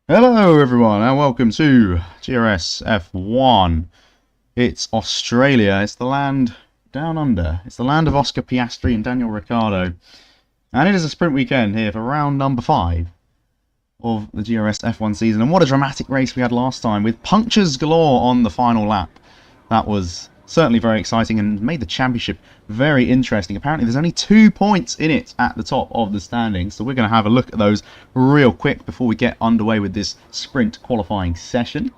Hello everyone and welcome to GRS F1. It's Australia, it's the land down under. It's the land of Oscar Piastri and Daniel Ricciardo. And it is a sprint weekend here for round number 5 of the GRS F1 season. And what a dramatic race we had last time with punctures galore on the final lap. That was certainly very exciting and made the championship very interesting. Apparently there's only 2 points in it at the top of the standings, so we're going to have a look at those real quick before we get underway with this sprint qualifying session.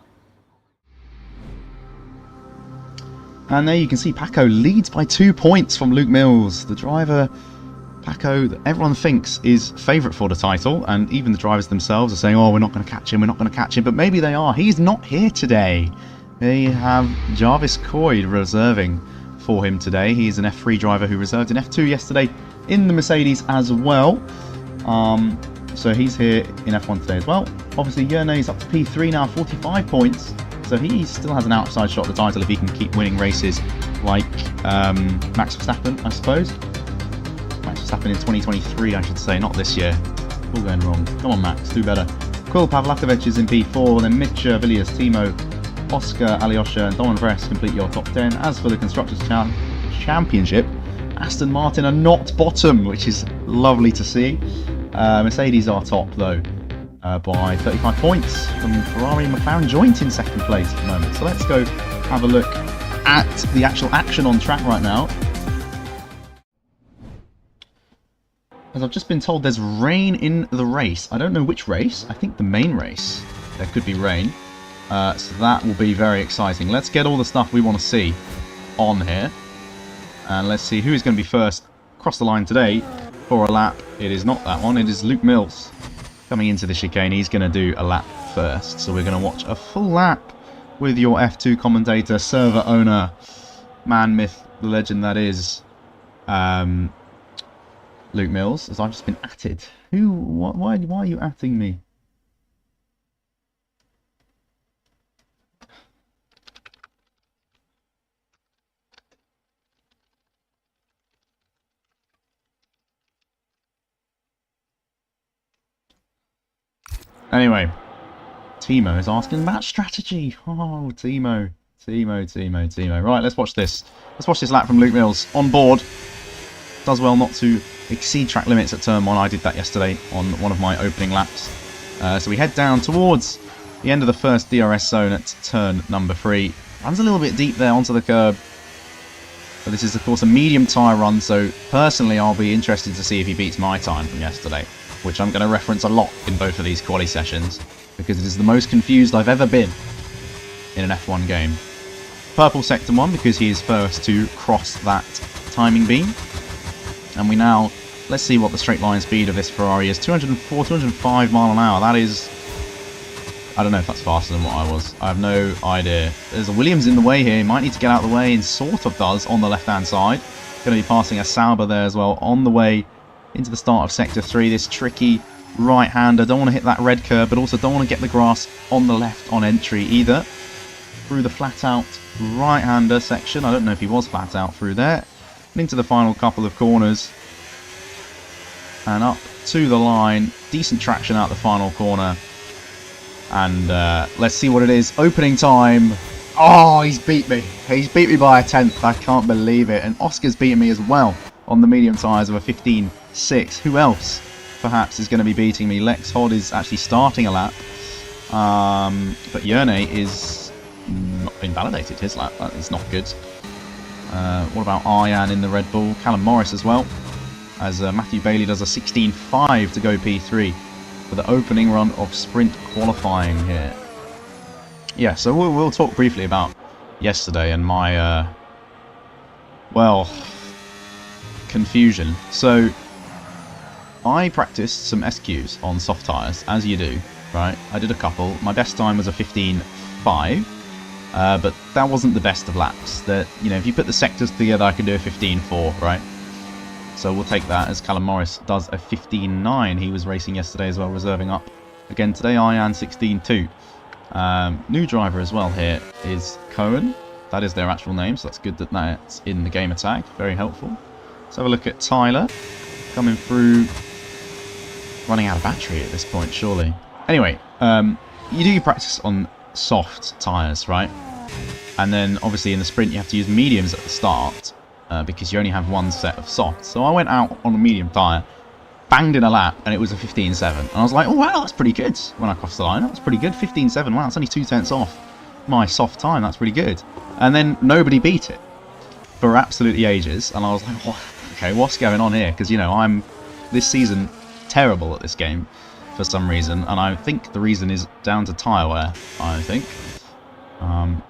And there you can see Paco leads by 2 points from Luke Mills, the driver Paco that everyone thinks is favourite for the title, and even the drivers themselves are saying, oh, we're not going to catch him, but maybe they are. He's not here today. They have Jarvis Coy reserving for him today. He's an F3 driver who reserved in F2 yesterday in the Mercedes as well. So he's here in F1 today as well. Obviously, Yerne is up to P3 now, 45 points. So he still has an outside shot at the title if he can keep winning races like Max Verstappen, I suppose. Max Verstappen in 2023, I should say, not this year. All going wrong. Come on, Max, do better. Quil Pavlakovic is in P4, then Mitch Villiers, Timo, Oscar, Alyosha and Don Vres complete your top 10. As for the Constructors' Championship, Aston Martin are not bottom, which is lovely to see. Mercedes are top, though, by 35 points from Ferrari and McLaren joint in second place at the moment. So let's go have a look at the actual action on track right now. As I've just been told, there's rain in the race. I don't know which race. I think the main race. There could be rain. So that will be very exciting. Let's get all the stuff we want to see on here. And let's see who is going to be first across the line today for a lap. It is not that one. It is Luke Mills coming into the chicane. He's going to do a lap first. So we're going to watch a full lap with your F2 commentator, server owner, man, myth, the legend that is Luke Mills. As I've just been atted. Why are you atting me? Anyway, Timo is asking about strategy. Oh, Timo. Right, let's watch this. Let's watch this lap from Luke Mills. On board. Does well not to exceed track limits at turn 1. I did that yesterday on one of my opening laps. So we head down towards the end of the first DRS zone at turn number 3. Runs a little bit deep there onto the curb. But this is, of course, a medium tyre run, so personally I'll be interested to see if he beats my time from yesterday, which I'm going to reference a lot in both of these quali sessions, because it is the most confused I've ever been in an F1 game. Purple sector 1, because he is first to cross that timing beam. And we now, let's see what the straight line speed of this Ferrari is. 204, 205 mile an hour. That is, I don't know if that's faster than what I was. I have no idea. There's a Williams in the way here. He might need to get out of the way, and sort of does on the left-hand side. Going to be passing a Sauber there as well on the way into the start of Sector 3, this tricky right-hander. Don't want to hit that red curb, but also don't want to get the grass on the left on entry either. Through the flat-out right-hander section. I don't know if he was flat-out through there. And into the final couple of corners. And up to the line. Decent traction out the final corner. And let's see what it is. Opening time. Oh, he's beat me. He's beat me by a 10th. I can't believe it. And Oscar's beaten me as well on the medium tyres of a 15.6. Who else perhaps is going to be beating me? Lex Hodd is actually starting a lap. But Yerne is not invalidated his lap. That is not good. What about Arjan in the Red Bull? Callum Morris as well. As Matthew Bailey does a 16.5 to go P3 for the opening run of sprint qualifying here. Yeah, so we'll talk briefly about yesterday and my, well, confusion. So I practiced some SQs on soft tyres, as you do, right? I did a couple. My best time was a 15.5, but that wasn't the best of laps. That, you know, if you put the sectors together, I could do a 15.4, right? So we'll take that, as Callum Morris does a 15.9. He was racing yesterday as well, reserving up again today. Arjan 16.2. New driver as well here is Cohen. That is their actual name, so that's good that that's in the gamer tag. Very helpful. Let's have a look at Tyler coming through. Running out of battery at this point, surely. Anyway, you do your practice on soft tyres, right? And then obviously in the sprint you have to use mediums at the start because you only have one set of soft. So I went out on a medium tyre, banged in a lap, and it was a 15.7. And I was like, oh wow, that's pretty good when I crossed the line. That's pretty good, 15.7. Wow, it's only 2 tenths off my soft time. That's pretty good. And then nobody beat it for absolutely ages. And I was like, oh, okay, what's going on here? Because, you know, I'm this season terrible at this game for some reason. And I think the reason is down to tyre wear, I think.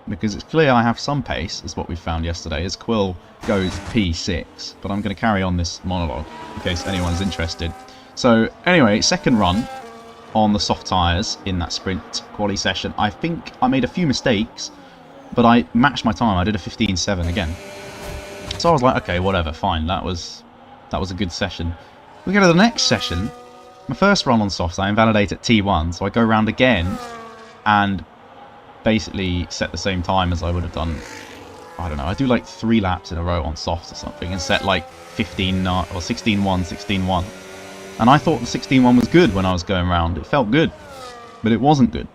Because it's clear I have some pace, is what we found yesterday, as Quill goes P6. But I'm going to carry on this monologue, in case anyone's interested. So, anyway, second run on the soft tyres in that sprint quali session. I think I made a few mistakes, but I matched my time. I did a 15.7 again. So I was like, okay, whatever, fine. That was a good session. We go to the next session. My first run on softs, I invalidate at T1, so I go around again and basically set the same time as I would have done. I don't know, I do like 3 laps in a row on softs or something and set like 15 or 16.1, 16.1. And I thought the 16.1 was good when I was going around. It felt good, but it wasn't good.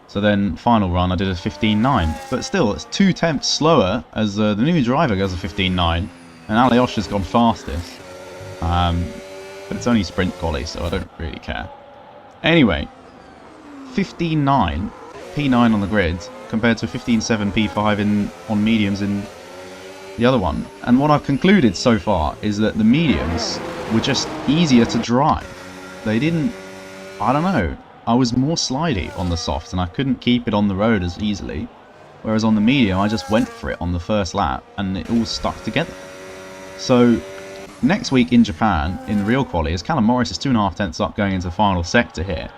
So then final run I did a 15.9, but still it's 2 tenths slower as the new driver goes a 15.9 and Alyosha's gone fastest. But it's only sprint quali, so I don't really care. Anyway, 15.9 P9 on the grid compared to 15.7 P5 on mediums in the other one. And what I've concluded so far is that the mediums were just easier to drive. They didn't, I don't know, I was more slidey on the soft and I couldn't keep it on the road as easily. Whereas on the medium I just went for it on the first lap and it all stuck together. So next week in Japan, in the real quali, as Callum Morris is 2.5 tenths up going into the final sector here,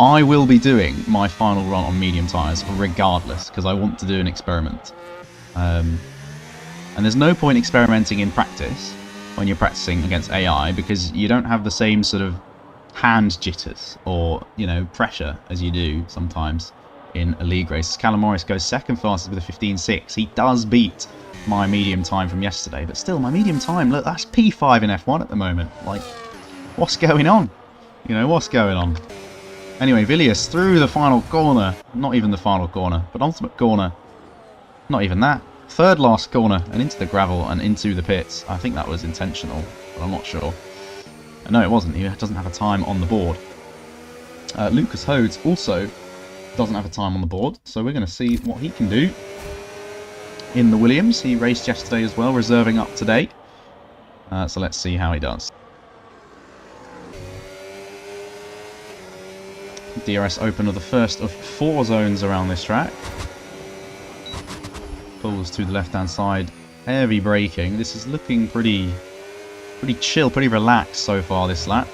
I will be doing my final run on medium tyres regardless, because I want to do an experiment. And there's no point experimenting in practice when you're practicing against AI, because you don't have the same sort of hand jitters or, you know, pressure as you do sometimes in a league race. Callum Morris goes second fastest with a 15.6. He does beat my medium time from yesterday, but still, my medium time, look, that's P5 in F1 at the moment. Like, what's going on? You know, what's going on? Anyway, Villiers through the final corner. Not even the final corner, but ultimate corner. Not even that. Third last corner and into the gravel and into the pits. I think that was intentional, but I'm not sure. No, it wasn't. He doesn't have a time on the board. Lucas Hodes also doesn't have a time on the board, so we're going to see what he can do in the Williams. He raced yesterday as well, reserving up today. So let's see how he does. DRS open of the first of 4 zones around this track. Pulls to the left-hand side. Heavy braking. This is looking pretty chill, pretty relaxed so far this lap.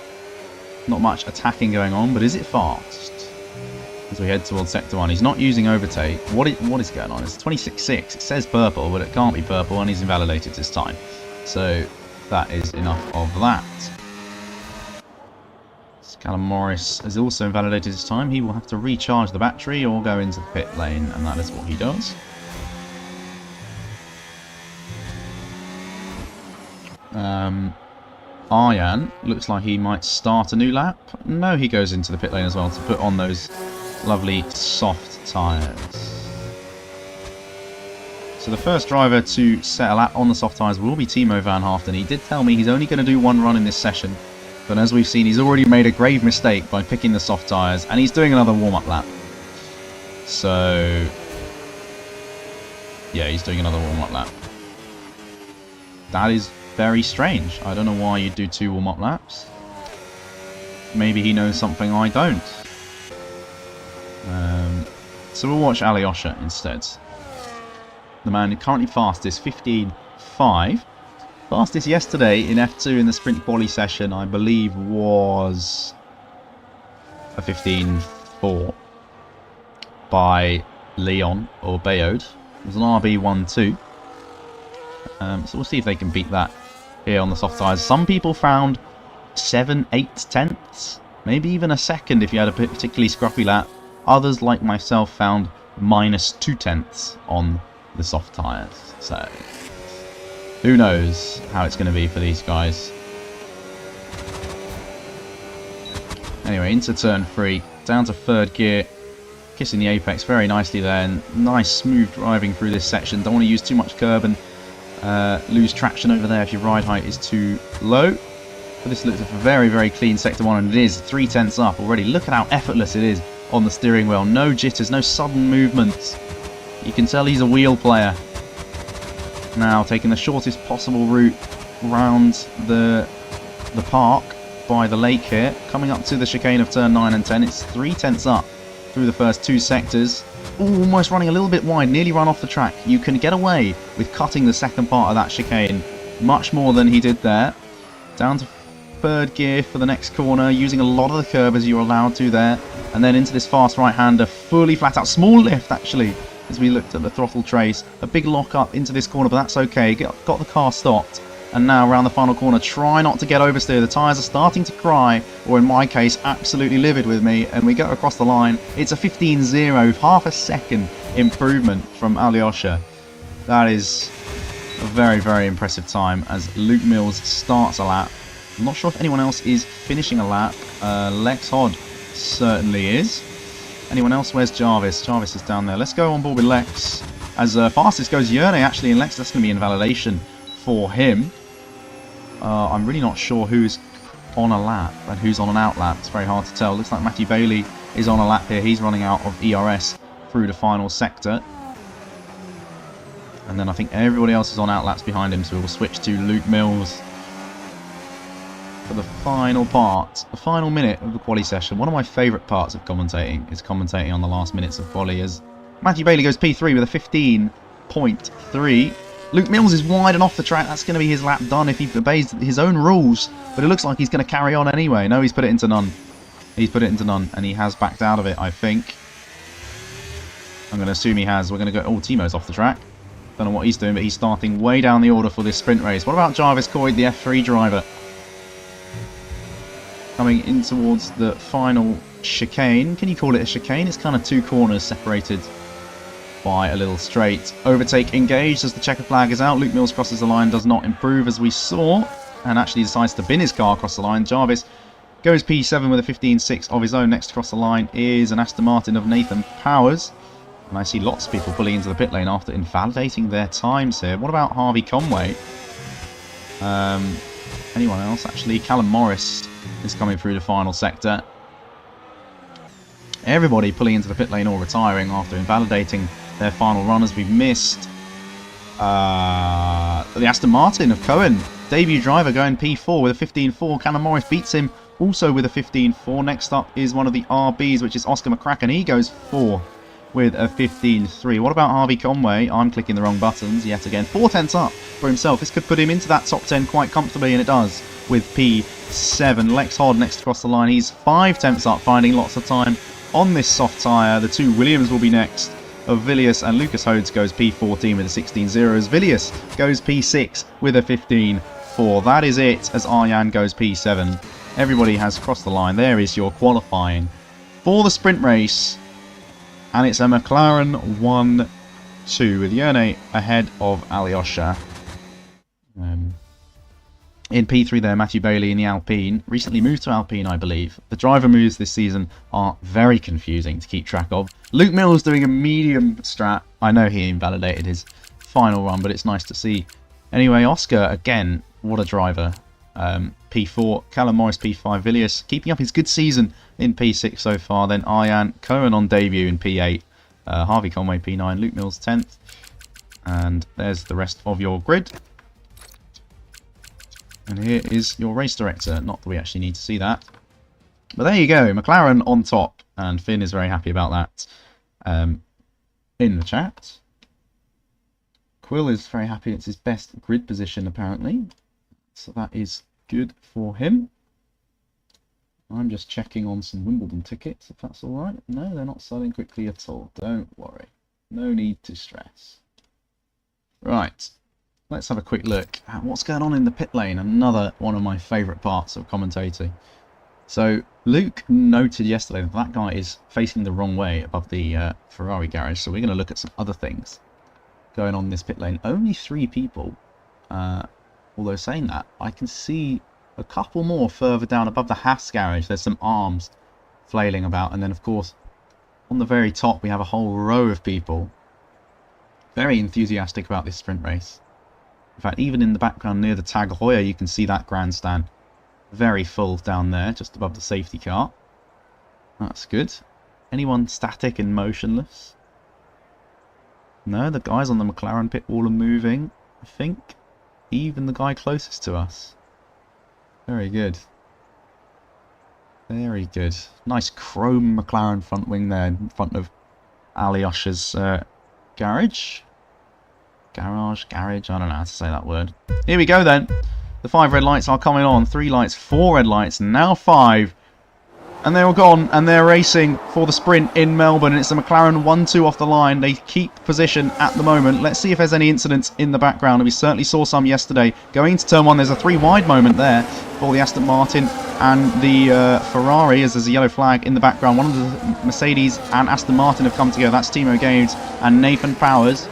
Not much attacking going on, but is it fast? As we head towards sector 1, he's not using overtake. What is going on? It's 26.6. It says purple, but it can't be purple, and he's invalidated his time. So that is enough of that. Callum Morris has also invalidated his time. He will have to recharge the battery or go into the pit lane, and that is what he does. Arjan looks like he might start a new lap. No, he goes into the pit lane as well to put on those lovely soft tyres. So the first driver to set a lap on the soft tyres will be Timo van Haften. He did tell me he's only going to do 1 run in this session. But as we've seen, he's already made a grave mistake by picking the soft tyres, and he's doing another warm-up lap. So, yeah, he's doing another warm-up lap. That is very strange. I don't know why you'd do 2 warm-up laps. Maybe he knows something I don't. So we'll watch Alyosha instead. The man currently fastest, 15.5. Fastest yesterday in F2 in the sprint quali session, I believe, was a 15.4 by Leon or Bayode. It was an RB12. So we'll see if they can beat that here on the soft tyres. Some people found 7-8 tenths, maybe even a second if you had a particularly scruffy lap. Others, like myself, found -2 tenths on the soft tyres. So who knows how it's going to be for these guys. Anyway, into turn 3, down to 3rd gear, kissing the apex very nicely there, and nice smooth driving through this section. Don't want to use too much curb and lose traction over there if your ride height is too low. But this looks like a very, very clean Sector 1, and it is 3/10 up already. Look at how effortless it is on the steering wheel. No jitters, no sudden movements. You can tell he's a wheel player. Now, taking the shortest possible route round the park by the lake here. Coming up to the chicane of turn 9 and 10. It's 3/10 up through the first 2 sectors. Ooh, almost running a little bit wide, nearly run off the track. You can get away with cutting the second part of that chicane much more than he did there. Down to 3rd gear for the next corner, using a lot of the curb as you're allowed to there, and then into this fast right-hander, fully flat out, small lift actually, as we looked at the throttle trace, a big lock up into this corner, but that's okay, got the car stopped, and now around the final corner, try not to get oversteer, the tyres are starting to cry, or in my case, absolutely livid with me, and we go across the line. It's a 15.0, half a second improvement from Alyosha. That is a very, very impressive time as Luke Mills starts a lap. I'm not sure if anyone else is finishing a lap. Lex Hod certainly is. Anyone else? Where's Jarvis? Jarvis is down there. Let's go on board with Lex. As fastest goes Yerne actually, and Lex, that's going to be invalidation for him. I'm really not sure who's on a lap and who's on an out lap. It's very hard to tell. Looks like Matthew Bailey is on a lap here. He's running out of ERS through the final sector. And then I think everybody else is on out laps behind him, so we'll switch to Luke Mills for the final part, the final minute of the quali session. One of my favourite parts of commentating is commentating on the last minutes of quali, as Matthew Bailey goes P3 with a 15.3. Luke Mills is wide and off the track. That's going to be his lap done if he obeys his own rules, but it looks like he's going to carry on anyway. No, he's put it into none. He's put it into none, and he has backed out of it, I think. I'm going to assume he has. We're going to go... Oh, Timo's off the track. Don't know what he's doing, but he's starting way down the order for this sprint race. What about Jarvis Coyd, the F3 driver? Coming in towards the final chicane. Can you call it a chicane? It's kind of 2 corners separated by a little straight. Overtake engaged as the checker flag is out. Luke Mills crosses the line, does not improve as we saw, and actually decides to bin his car across the line. Jarvis goes P7 with a 15.6 of his own. Next across the line is an Aston Martin of Nathan Powers. And I see lots of people pulling into the pit lane after invalidating their times here. What about Harvey Conway? Anyone else? Actually, Callum Morris is coming through the final sector. Everybody pulling into the pit lane or retiring after invalidating their final run, as we've missed the Aston Martin of Cohen. Debut driver going P4 with a 15.4. Callum Morris beats him also with a 15.4. Next up is one of the RBs, which is Oscar McCracken. He goes 4 with a 15.3. What about Harvey Conway? I'm clicking the wrong buttons yet again. 4/10 up for himself. This could put him into that top 10 quite comfortably, and it does with P7. Lex Hod next across the line. He's 5/10 up, finding lots of time on this soft tyre. The 2 Williams will be next of Villiers, and Lucas Hodes goes P14 with a 16.0 as Villiers goes P6 with a 15.4. That is it as Arjan goes P7. Everybody has crossed the line. There is your qualifying for the sprint race. And it's a McLaren 1-2 with Yerne ahead of Alyosha. In P3 there, Matthew Bailey in the Alpine. Recently moved to Alpine, I believe. The driver moves this season are very confusing to keep track of. Luke Mills doing a medium strat. I know he invalidated his final run, but it's nice to see. Anyway, Oscar, again, what a driver. P4, Callum Morris P5, Villiers keeping up his good season in P6 so far. Then Arjan Cohen on debut in P8, Harvey Conway P9, Luke Mills 10th, and there's the rest of your grid. And here is your race director. Not that we actually need to see that, but there you go, McLaren on top, and Finn is very happy about that. In the chat, Quill is very happy. It's his best grid position apparently, so that is good for him. I'm just checking on some Wimbledon tickets, if that's all right. No, they're not selling quickly at all. Don't worry. No need to stress. Right. Let's have a quick look at what's going on in the pit lane. Another one of my favourite parts of commentating. So, Luke noted yesterday that that guy is facing the wrong way above the Ferrari garage. So we're going to look at some other things going on in this pit lane. Only 3 people. Although saying that, I can see a couple more further down above the Haas garage. There's some arms flailing about. And then, of course, on the very top, we have a whole row of people very enthusiastic about this sprint race. In fact, even in the background near the Tag Heuer, you can see that grandstand very full down there, just above the safety car. That's good. Anyone static and motionless? No, the guys on the McLaren pit wall are moving, I think. Even the guy closest to us. Very good. Very good. Nice chrome McLaren front wing there in front of Alyosha's garage. Garage, I don't know how to say that word. Here we go then. The 5 red lights are coming on. 3 lights, 4 red lights, now 5. And they're all gone, and they're racing for the sprint in Melbourne. It's the McLaren 1-2 off the line. They keep position at the moment. Let's see if there's any incidents in the background. We certainly saw some yesterday. Going into turn 1, there's a 3 wide moment there for the Aston Martin and the Ferrari, as there's a yellow flag in the background. One of the Mercedes and Aston Martin have come together. That's Timo Gaines and Nathan Powers.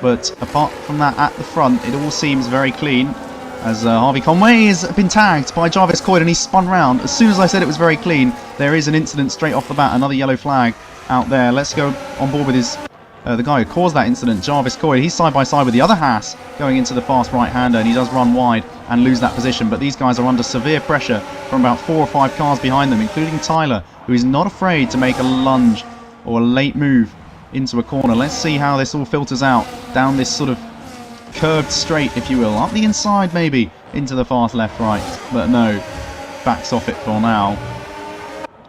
But apart from that, at the front, it all seems very clean. As Harvey Conway has been tagged by Jarvis Coyd and he's spun round. As soon as I said it was very clean, there is an incident straight off the bat. Another yellow flag out there. Let's go on board with his the guy who caused that incident, Jarvis Coyd. He's side by side with the other Haas going into the fast right-hander, and he does run wide and lose that position. But these guys are under severe pressure from about 4 or 5 cars behind them, including Tyler, who is not afraid to make a lunge or a late move into a corner. Let's see how this all filters out down this sort of curved straight, if you will, up the inside maybe into the fast left right, but no, backs off it for now.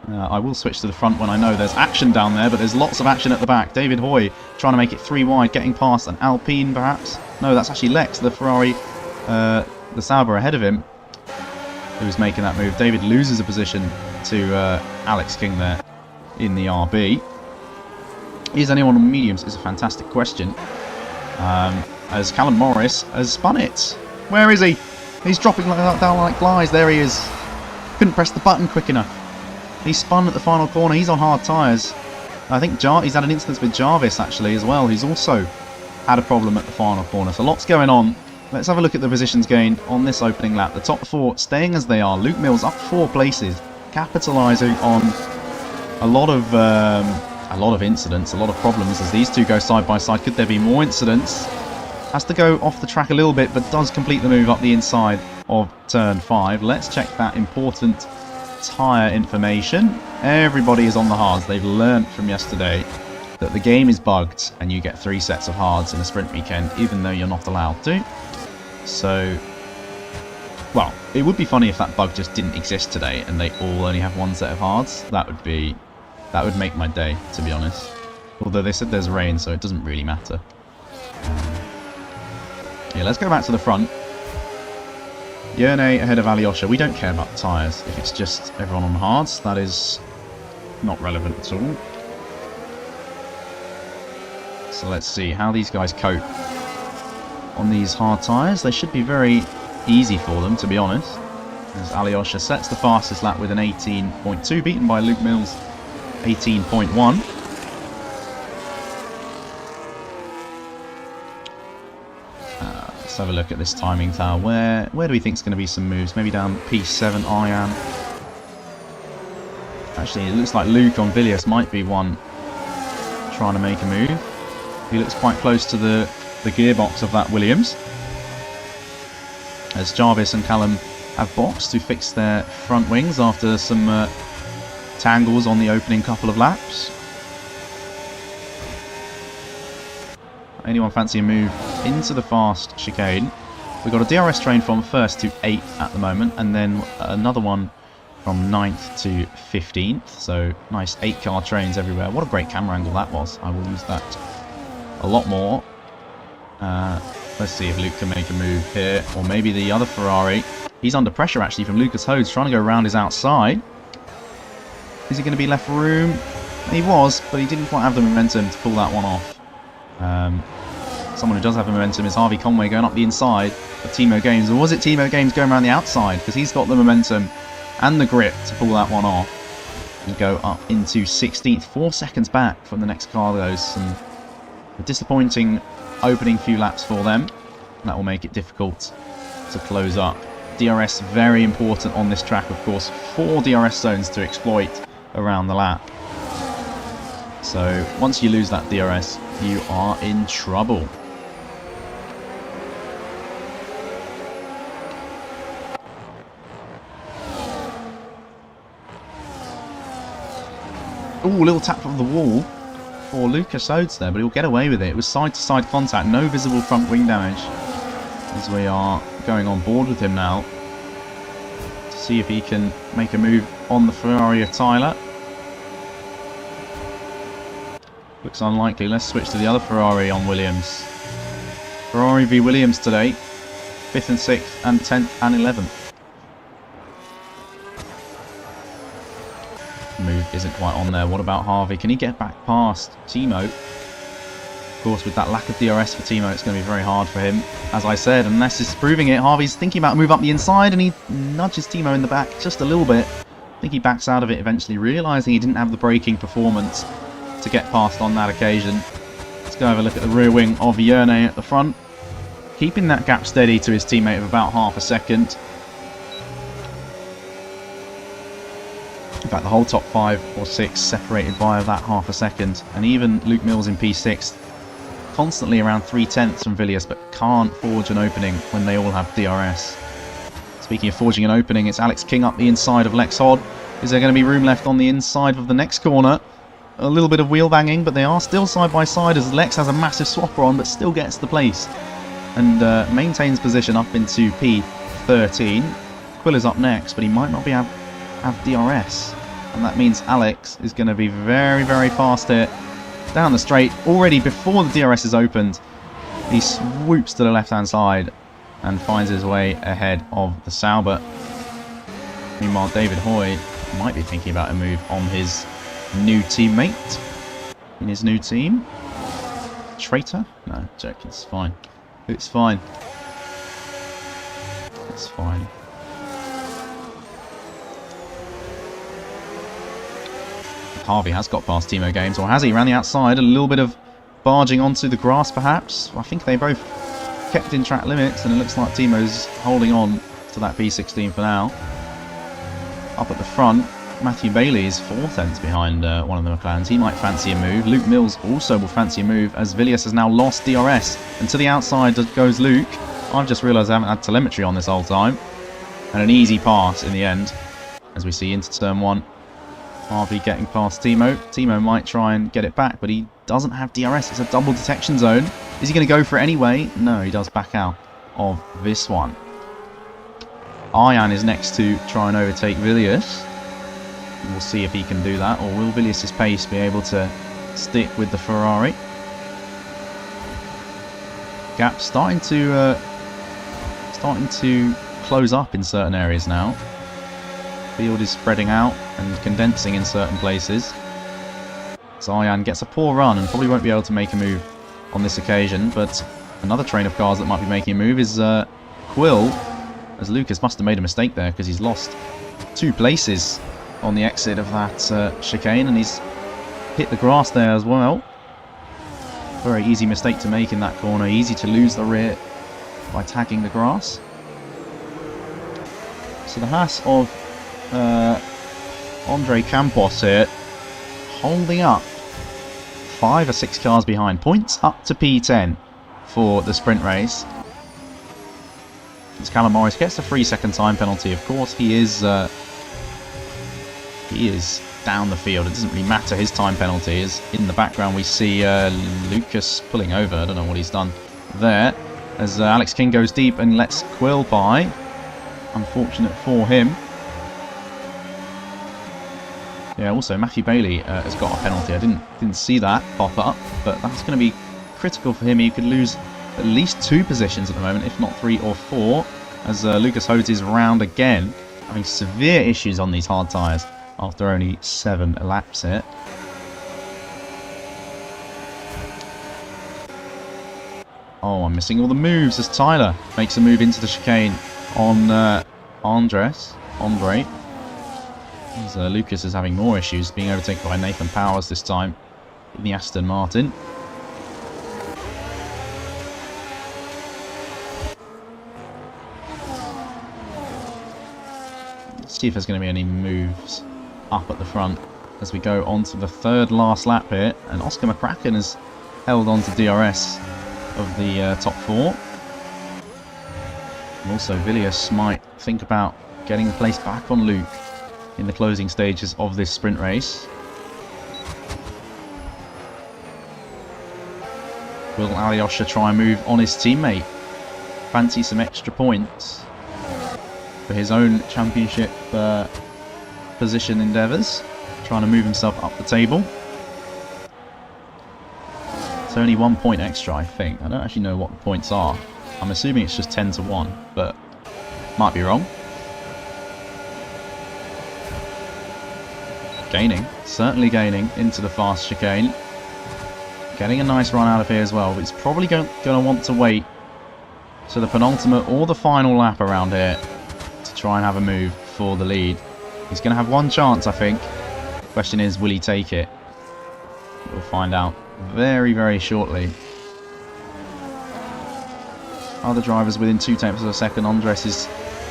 I will switch to the front when I know there's action down there, but there's lots of action at the back. David Hoy trying to make it 3 wide, getting past an Alpine perhaps. No, that's actually Lex, the Ferrari, the Sauber ahead of him, who's making that move. David loses a position to Alex King there in the RB. Is anyone on mediums is a fantastic question. As Callum Morris has spun it. Where is he? He's dropping down like flies. There he is. Couldn't press the button quick enough. He spun at the final corner. He's on hard tyres. I think he's had an instance with Jarvis actually as well. He's also had a problem at the final corner. So lots going on. Let's have a look at the positions gained on this opening lap. The top 4 staying as they are. Luke Mills up 4 places, capitalising on a lot of incidents, a lot of problems as these two go side by side. Could there be more incidents? Has to go off the track a little bit, but does complete the move up the inside of turn 5. Let's check that important tyre information. Everybody is on the hards. They've learnt from yesterday that the game is bugged and you get 3 sets of hards in a sprint weekend, even though you're not allowed to. So, well, it would be funny if that bug just didn't exist today and they all only have 1 set of hards. That would make my day, to be honest. Although they said there's rain, so it doesn't really matter. Yeah, let's go back to the front. Yerne ahead of Alyosha. We don't care about the tyres. If it's just everyone on hards, that is not relevant at all. So let's see how these guys cope on these hard tyres. They should be very easy for them, to be honest. As Alyosha sets the fastest lap with an 18.2, beaten by Luke Mills' 18.1. Let's have a look at this timing tower. Where do we think is going to be some moves? Maybe down P7 Ian. Actually, it looks like Luke on Villiers might be one trying to make a move. He looks quite close to the gearbox of that Williams. As Jarvis and Callum have boxed to fix their front wings after some tangles on the opening couple of laps. Anyone fancy a move into the fast chicane? We've got a DRS train from 1st to 8th at the moment, and then another one from 9th to 15th. So nice 8-car trains everywhere. What a great camera angle that was. I will use that a lot more. Let's see if Luke can make a move here, or maybe the other Ferrari. He's under pressure actually from Lucas Hodes, trying to go around his outside. Is he going to be left room? He was, but he didn't quite have the momentum to pull that one off. Someone who does have the momentum is Harvey Conway going up the inside of Timo Gaines. Or was it Timo Gaines going around the outside? Because he's got the momentum and the grip to pull that one off. And go up into 16th, 4 seconds back from the next car. A disappointing opening few laps for them. That will make it difficult to close up. DRS very important on this track, of course. 4 DRS zones to exploit around the lap. So once you lose that DRS, you are in trouble. Ooh, little tap of the wall for Lucas Oates there, but he'll get away with it. It was side-to-side contact, no visible front wing damage. As we are going on board with him now to see if he can make a move on the Ferrari of Tyler. Looks unlikely. Let's switch to the other Ferrari on Williams. Ferrari v Williams today. 5th and 6th and 10th and 11th. Move isn't quite on there. What about Harvey? Can he get back past Timo? Of course, with that lack of DRS for Timo, it's going to be very hard for him. As I said, unless he's proving it, Harvey's thinking about a move up the inside, and he nudges Timo in the back just a little bit. I think he backs out of it eventually, realising he didn't have the braking performance to get past on that occasion. Let's go have a look at the rear wing of Yerne at the front. Keeping that gap steady to his teammate of about half a second. In fact, the whole top 5 or 6 separated by that half a second. And even Luke Mills in P6, constantly around 3/10 from Villiers, but can't forge an opening when they all have DRS. Speaking of forging an opening, it's Alex King up the inside of Lex Hodd. Is there going to be room left on the inside of the next corner? A little bit of wheel banging, but they are still side by side as Lex has a massive swapper on, but still gets the place. And maintains position up into P13. Quill is up next, but he might not be have DRS. And that means Alex is going to be very, very fast here. Down the straight, already before the DRS is opened. He swoops to the left-hand side and finds his way ahead of the Sauber. Meanwhile, David Hoy might be thinking about a move on his new teammate in his new team. Traitor? No, joking, it's fine. It's fine. It's fine. Harvey has got past Timo Games, or has he? Around the outside, a little bit of barging onto the grass perhaps. I think they both kept in track limits, and it looks like Timo's holding on to that P16 for now. Up at the front, Matthew Bailey is 4/10 behind one of the McLarens. He might fancy a move. Luke Mills also will fancy a move, as Villiers has now lost DRS. And to the outside goes Luke. I've just realised I haven't had telemetry on this whole time. And an easy pass in the end, as we see into turn 1. Harvey getting past Timo. Timo might try and get it back, but he doesn't have DRS. It's a double detection zone. Is he going to go for it anyway? No, he does back out of this one. Arjan is next to try and overtake Villiers. We'll see if he can do that, or will Villiers' pace be able to stick with the Ferrari? Gap starting to close up in certain areas now. Field is spreading out and condensing in certain places. Zaryan gets a poor run and probably won't be able to make a move on this occasion, but another train of cars that might be making a move is Quill, as Lucas must have made a mistake there because he's lost 2 places on the exit of that chicane, and he's hit the grass there as well. Very easy mistake to make in that corner, easy to lose the rear by tagging the grass. So the Haas of Andre Campos here, holding up 5 or 6 cars behind. Points up to P10 for the sprint race. As Callum Morris gets a 3-second time penalty. Of course, he is down the field. It doesn't really matter. His time penalty is in the background. We see Lucas pulling over. I don't know what he's done there. As Alex King goes deep and lets Quill by. Unfortunate for him. Yeah, also Matthew Bailey has got a penalty. I didn't see that pop up, but that's going to be critical for him. He could lose at least 2 positions at the moment, if not 3 or 4, as Lucas Hodes is round again, having severe issues on these hard tyres after only 7 laps here. Oh, I'm missing all the moves as Tyler makes a move into the chicane on Andre. As Lucas is having more issues, being overtaken by Nathan Powers this time in the Aston Martin. Let's see if there's going to be any moves up at the front as we go on to the third last lap here. And Oscar McCracken has held on to DRS of the top 4. And also Villiers might think about getting the place back on Luke in the closing stages of this sprint race. Will Alyosha try and move on his teammate? Fancy some extra points for his own championship position endeavours. Trying to move himself up the table. It's only 1 point extra, I think. I don't actually know what the points are. I'm assuming it's just 10 to 1, but might be wrong. Gaining, certainly gaining into the fast chicane. Getting a nice run out of here as well, but he's probably going to want to wait to the penultimate or the final lap around here to try and have a move for the lead. He's going to have one chance, I think. The question is, will he take it? We'll find out very, very shortly. Other drivers within 0.2 of a second. Andres is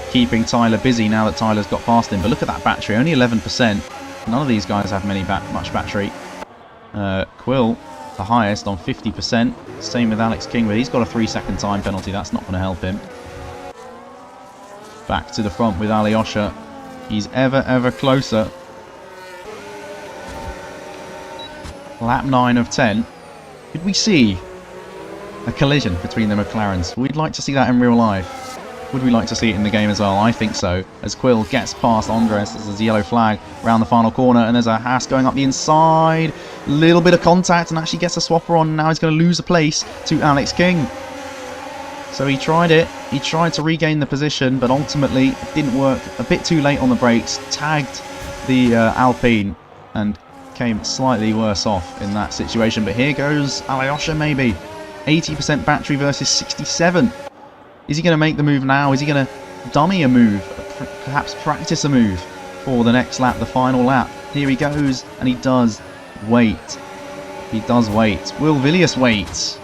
keeping Tyler busy now that Tyler's got past him. But look at that battery, only 11%. None of these guys have much battery. Quill, the highest on 50%. Same with Alex King, but he's got a 3-second time penalty. That's not going to help him. Back to the front with Alyosha. He's ever closer. Lap 9 of 10. Did we see a collision between the McLarens? We'd like to see that in real life. Would we like to see it in the game as well? I think so. As Quill gets past Andres, there's a yellow flag around the final corner, and there's a Haas going up the inside. Little bit of contact, and actually gets a swapper on. Now he's going to lose a place to Alex King. So he tried it. He tried to regain the position, but ultimately it didn't work. A bit too late on the brakes. Tagged the Alpine and came slightly worse off in that situation. But here goes Alyosha, maybe. 80% battery versus 67. Is he going to make the move now? Is he going to dummy a move? Perhaps practice a move for the next lap, the final lap. Here he goes, and he does wait. He does wait. Will Villiers wait?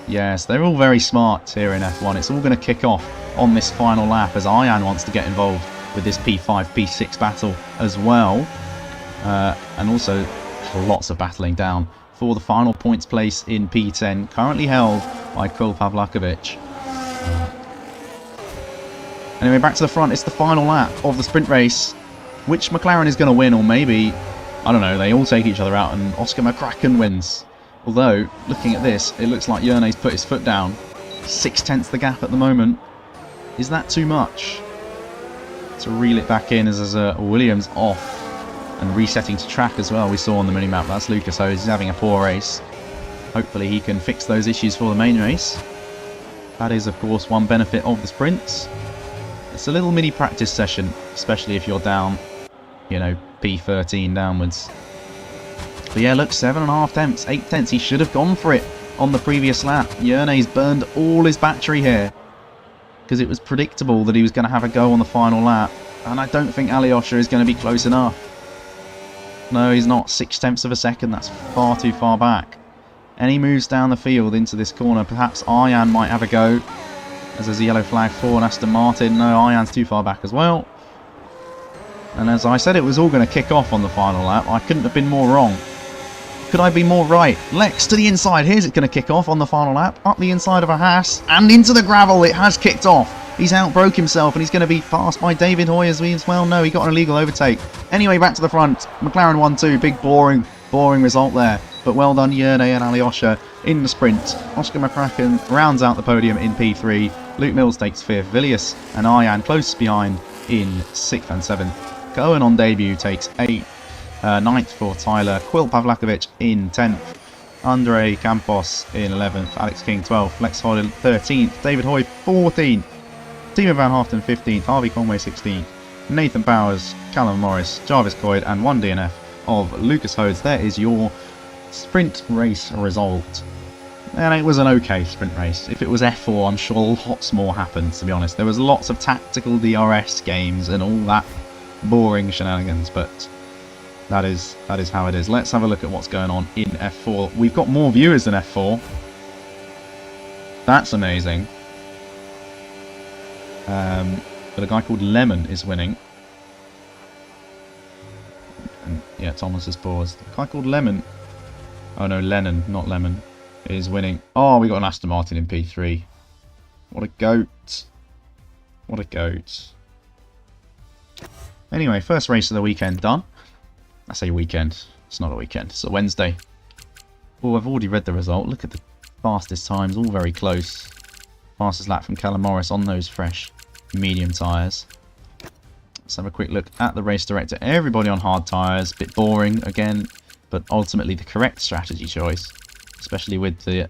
Yes, they're all very smart here in F1. It's all going to kick off on this final lap as Ayan wants to get involved with this P5, P6 battle as well. And also lots of battling down for the final points place in P10, currently held by Kul Pavlakovic. Anyway, back to the front. It's the final lap of the sprint race. Which McLaren is going to win, or maybe, I don't know, they all take each other out and Oscar McCracken wins. Although, looking at this, it looks like Yerne's put his foot down. 0.6 the gap at the moment. Is that too much? To reel it back in as there's Williams off and resetting to track as well, we saw on the minimap. That's Lucas Hose. He's having a poor race. Hopefully he can fix those issues for the main race. That is, of course, one benefit of the sprints. It's a little mini practice session, especially if you're down, you know, P13 downwards. But yeah, look, 7.5 tenths, 8 tenths. He should have gone for it on the previous lap. Yerne's burned all his battery here because it was predictable that he was going to have a go on the final lap. And I don't think Alyosha is going to be close enough. No, he's not. 0.6 of a second. That's far too far back. Any moves down the field into this corner, perhaps Ayan might have a go. As there's a yellow flag for Aston Martin. No, Ayan's too far back as well. And as I said, it was all going to kick off on the final lap. I couldn't have been more wrong. Could I be more right? Lex to the inside. Here's it going to kick off on the final lap. Up the inside of a Haas. And into the gravel. It has kicked off. He's outbroke himself and he's going to be passed by David Hoy as well. No, he got an illegal overtake. Anyway, back to the front. McLaren 1-2. Big boring result there. But well done, Yerne and Alyosha in the sprint. Oscar McCracken rounds out the podium in P3. Luke Mills takes 5th. Villiers and Ayan close behind in 6th and 7th. Cohen on debut takes 8th. 9th for Tyler. Quill Pavlakovic in 10th. Andre Campos in 11th. Alex King 12th. Lex Hoyle 13th. David Hoy 14th. Timo Van Haften 15th. Harvey Conway 16th. Nathan Powers, Callum Morris, Jarvis Coyd and 1 DNF of Lucas Hodes. There is your sprint race result. And it was an okay sprint race. If it was F4, I'm sure lots more happened, to be honest. There was lots of tactical DRS games and all that boring shenanigans, but that is how it is. Let's have a look at what's going on in F4. We've got more viewers than F4. That's amazing. But a guy called Lemon is winning. And Yeah, Thomas has paused. A guy called Lemon. Oh no, Lennon, not Lemon, is winning. Oh, we got an Aston Martin in P3. What a goat. What a goat. Anyway, first race of the weekend done. I say weekend. It's not a weekend. It's a Wednesday. Oh, I've already read the result. Look at the fastest times. All very close. Fastest lap from Callum Morris on those fresh medium tyres. Let's have a quick look at the race director. Everybody on hard tyres. Bit boring again, but ultimately the correct strategy choice. Especially with the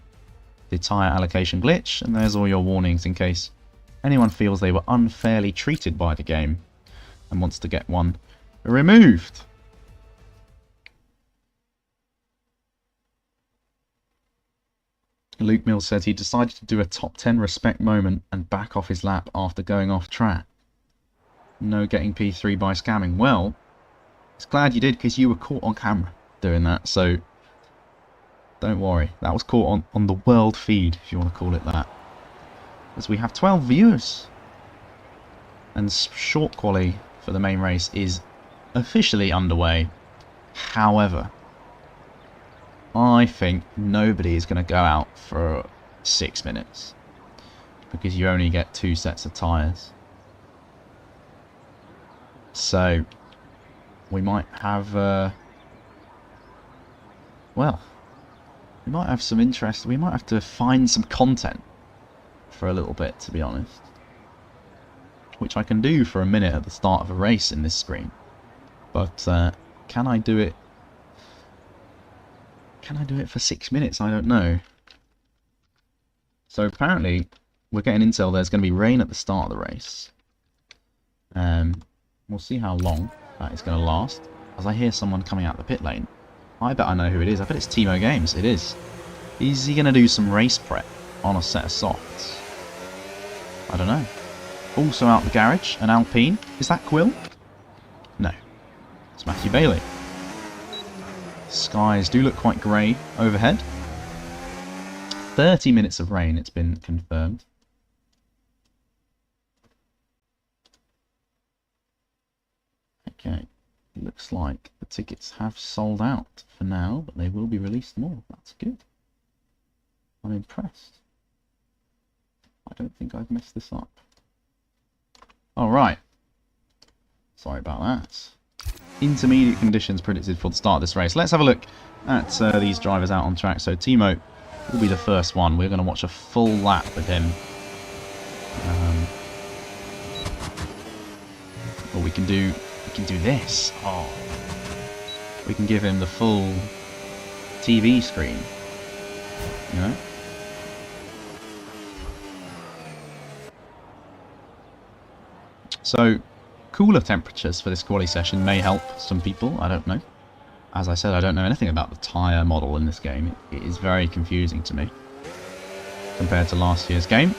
tyre allocation glitch. And there's all your warnings in case anyone feels they were unfairly treated by the game and wants to get one removed. Luke Mills said he decided to do a top 10 respect moment and back off his lap after going off track. No getting P3 by scamming. Well, it's glad you did because you were caught on camera doing that, so don't worry. That was caught on the world feed, if you want to call it that. As we have 12 viewers. And short quali for the main race is officially underway. However, I think nobody is going to go out for 6 minutes. Because you only get 2 sets of tyres. So, we might have, well, we might have some interest. We might have to find some content for a little bit, to be honest. Which I can do for a minute at the start of a race in this screen. But can I do it? Can I do it for 6 minutes? I don't know. So apparently, we're getting intel there's going to be rain at the start of the race. We'll see how long that is going to last. As I hear someone coming out the pit lane. I bet I know who it is. I bet it's Timo Games. It is. Is he going to do some race prep on a set of softs? I don't know. Also out the garage, an Alpine. Is that Quill? No. It's Matthew Bailey. Skies do look quite grey overhead. 30 minutes of rain, it's been confirmed. Okay. Looks like the tickets have sold out for now, but they will be released more. That's good. I'm impressed. I don't think I've messed this up. Alright. Sorry about that. Intermediate conditions predicted for the start of this race. Let's have a look at these drivers out on track. So Timo will be the first one. We're going to watch a full lap with him. Or we can do this. Oh. We can give him the full TV screen. You know? So, cooler temperatures for this quali session may help some people, I don't know. As I said, I don't know anything about the tyre model in this game. It is very confusing to me compared to last year's game.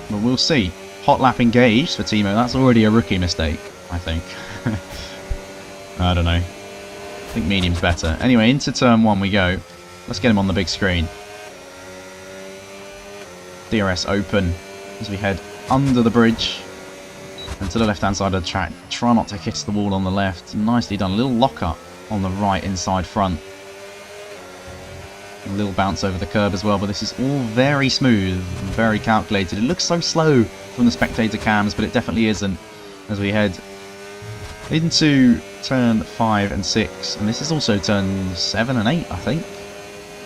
But we'll see. Hot lap engaged for Timo. That's already a rookie mistake, I think. I don't know. I think medium's better. Anyway, into turn 1 we go. Let's get him on the big screen. DRS open as we head under the bridge and to the left hand side of the track. Try not to kiss the wall on the left. Nicely done. A little lock up on the right inside front. A little bounce over the curb as well, but this is all very smooth and very calculated. It looks so slow from the spectator cams, but it definitely isn't as we head into turn 5 and 6. And this is also turn 7 and 8, I think.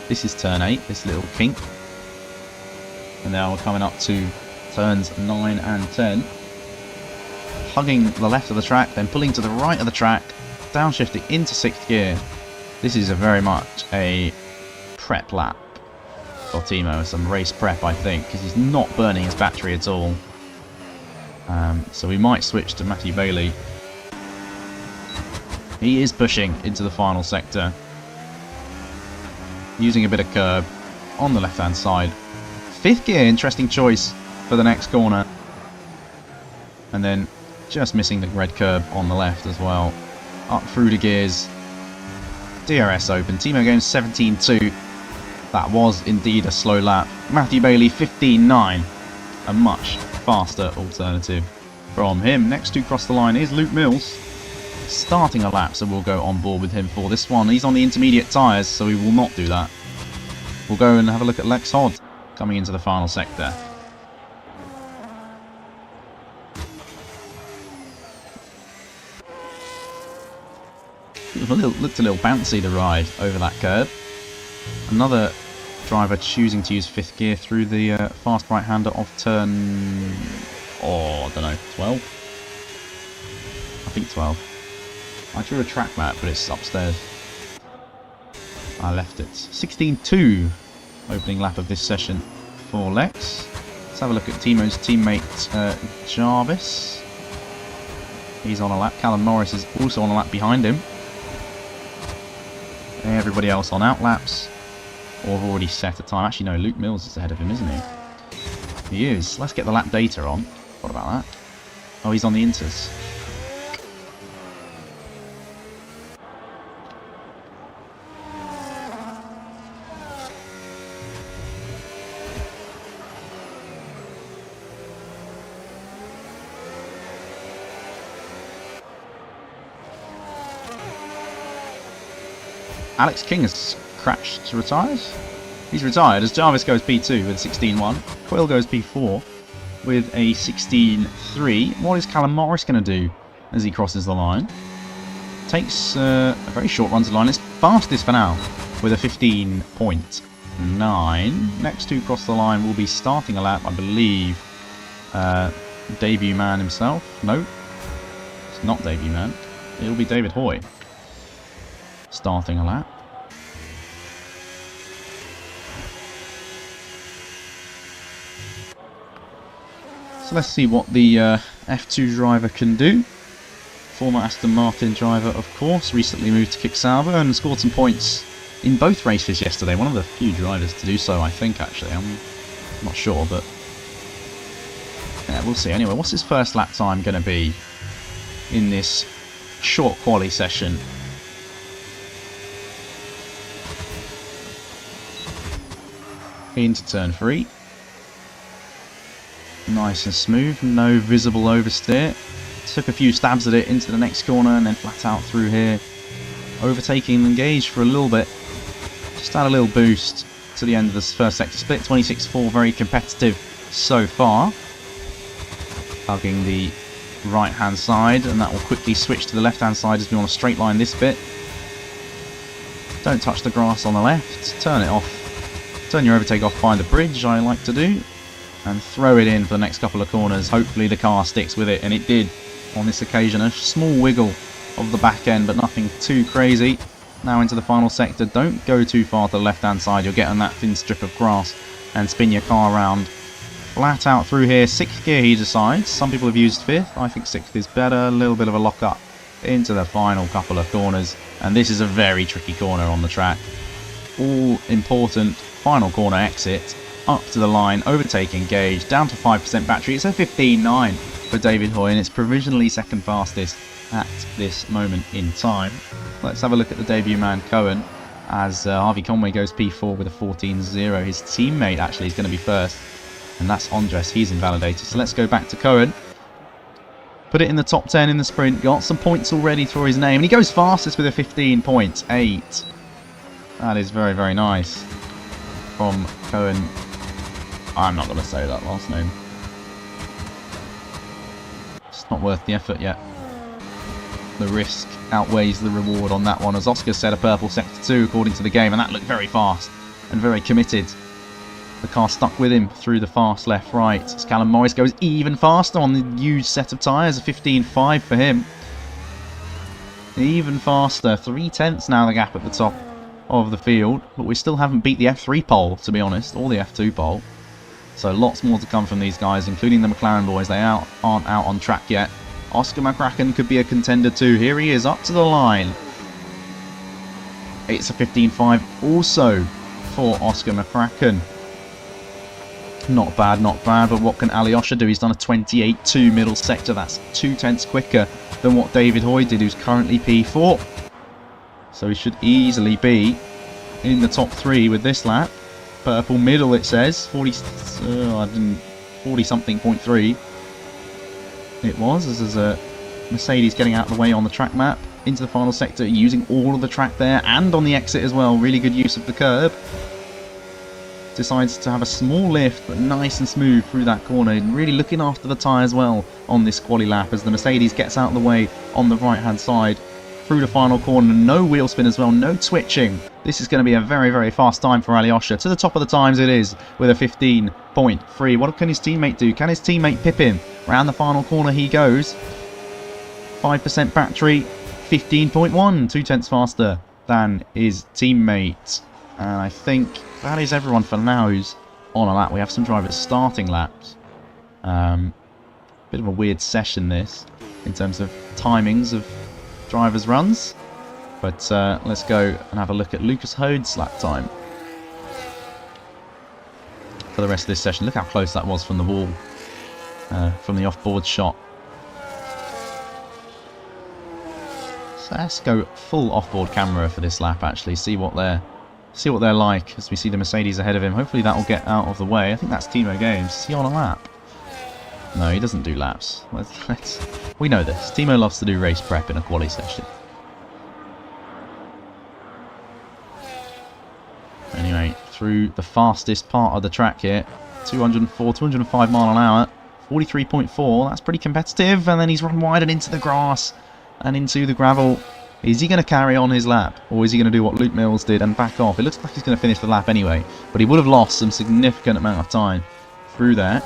This is turn 8, this little kink. And now we're coming up to turns 9 and 10. Hugging the left of the track, then pulling to the right of the track, downshifting into 6th gear. This is very much a prep lap for Timo, some race prep I think, because he's not burning his battery at all. So we might switch to Matthew Bailey. He is pushing into the final sector, using a bit of curb on the left hand side. 5th gear, interesting choice for the next corner. And then just missing the red curb on the left as well. Up through the gears. DRS open. Timo Games 17.2. That was indeed a slow lap. Matthew Bailey 15.9. A much faster alternative from him. Next to cross the line is Luke Mills. starting a lap, so we'll go on board with him for this one. He's on the intermediate tyres, so we will not do that. We'll go and have a look at Lex Hodd coming into the final sector. It looked a little bouncy, the ride over that curb. Another driver choosing to use 5th gear through the fast right-hander off turn... oh, I don't know, 12? I think 12. I drew a track map, but it's upstairs. I left it. 16.2, opening lap of this session for Lex. Let's have a look at Timo's teammate Jarvis. He's on a lap. Callum Norris is also on a lap behind him. Everybody else on out laps, or have already set a time. Actually, no, Luke Mills is ahead of him, isn't he? He is. Let's get the lap data on. What about that? Oh, he's on the inters. Alex King has crashed, retires. He's retired as Jarvis goes P2 with a 16.1. Quill goes P4 with a 16.3. What is Callum Morris going to do as he crosses the line? Takes a very short run to the line. It's fastest for now with a 15.9. Next to cross the line will be starting a lap, I believe. Debut man himself. No, it's not debut man. It'll be David Hoy. Starting a lap. So let's see what the F2 driver can do. Former Aston Martin driver, of course, recently moved to Kicksauber and scored some points in both races yesterday. One of the few drivers to do so, I think, actually. I'm not sure, but yeah, we'll see. Anyway, what's his first lap time going to be in this short quali session? Into turn 3. Nice and smooth, no visible oversteer. Took a few stabs at it into the next corner and then flat out through here. Overtaking and engaged for a little bit. Just add a little boost to the end of this first sector split. 26.4, very competitive so far. Hugging the right hand side, and that will quickly switch to the left hand side as we want to straight line this bit. Don't touch the grass on the left, turn it off. Turn your overtake off by the bridge, I like to do, and throw it in for the next couple of corners. Hopefully the car sticks with it, and it did on this occasion. A small wiggle of the back end, but nothing too crazy. Now into the final sector. Don't go too far to the left hand side. You'll get on that thin strip of grass and spin your car around. Flat out through here. 6th gear, he decides. Some people have used 5th. I think 6th is better. A little bit of a lock up into the final couple of corners, and this is a very tricky corner on the track. All important final corner exit, up to the line, overtake engaged, down to 5% battery. It's a 15.9 for David Hoy, and it's provisionally second fastest at this moment in time. Let's have a look at the debut man, Cohen, as Harvey Conway goes P4 with a 14.0. His teammate actually is going to be first, and that's Andres. He's invalidated. So let's go back to Cohen. Put it in the top 10 in the sprint, got some points already for his name, and he goes fastest with a 15.8. That is very, very nice from Cohen. I'm not going to say that last name. It's not worth the effort yet. The risk outweighs the reward on that one, as Oscar said a purple sector 2 according to the game, and that looked very fast and very committed. The car stuck with him through the fast left-right. As Callum Morris goes even faster on the used set of tyres, a 15.5 for him. Even faster, 3/10 now the gap at the top of the field, but we still haven't beat the F3 pole, to be honest, or the F2 pole. So lots more to come from these guys, including the McLaren boys. They aren't out on track yet. Oscar McCracken could be a contender too. Here he is, up to the line. It's a 15.5 also for Oscar McCracken. Not bad, not bad, but what can Alyosha do? He's done a 28.2 middle sector. That's 2/10 quicker than what David Hoy did, who's currently P4. So he should easily be in the top 3 with this lap. Purple middle, it says. 40 something .3. It was. This is a Mercedes getting out of the way on the track map into the final sector, using all of the track there and on the exit as well. Really good use of the curb. Decides to have a small lift, but nice and smooth through that corner, and really looking after the tyres well on this quali lap as the Mercedes gets out of the way on the right hand side through the final corner. No wheel spin as well, no twitching. This is going to be a very, very fast time for Alyosha. To the top of the times it is, with a 15.3. What can his teammate do? Can his teammate pip him? Round the final corner he goes. 5% battery, 15.1, 2 tenths faster than his teammate. And I think that is everyone for now who's on a lap. We have some drivers starting laps. Bit of a weird session this, in terms of timings of drivers' runs. But let's go and have a look at Lucas Hode's lap time for the rest of this session. Look how close that was from the wall, from the off-board shot. So let's go full off-board camera for this lap, actually, see what they're like as we see the Mercedes ahead of him. Hopefully that will get out of the way. I think that's Timo Games. Is he on a lap? No, he doesn't do laps. We know this. Timo loves to do race prep in a quali session. Anyway, through the fastest part of the track here, 205 mile an hour, 43.4. That's pretty competitive. And then he's run wide and into the grass and into the gravel. Is he going to carry on his lap, or is he going to do what Luke Mills did and back off? It looks like he's going to finish the lap anyway, but he would have lost some significant amount of time through there.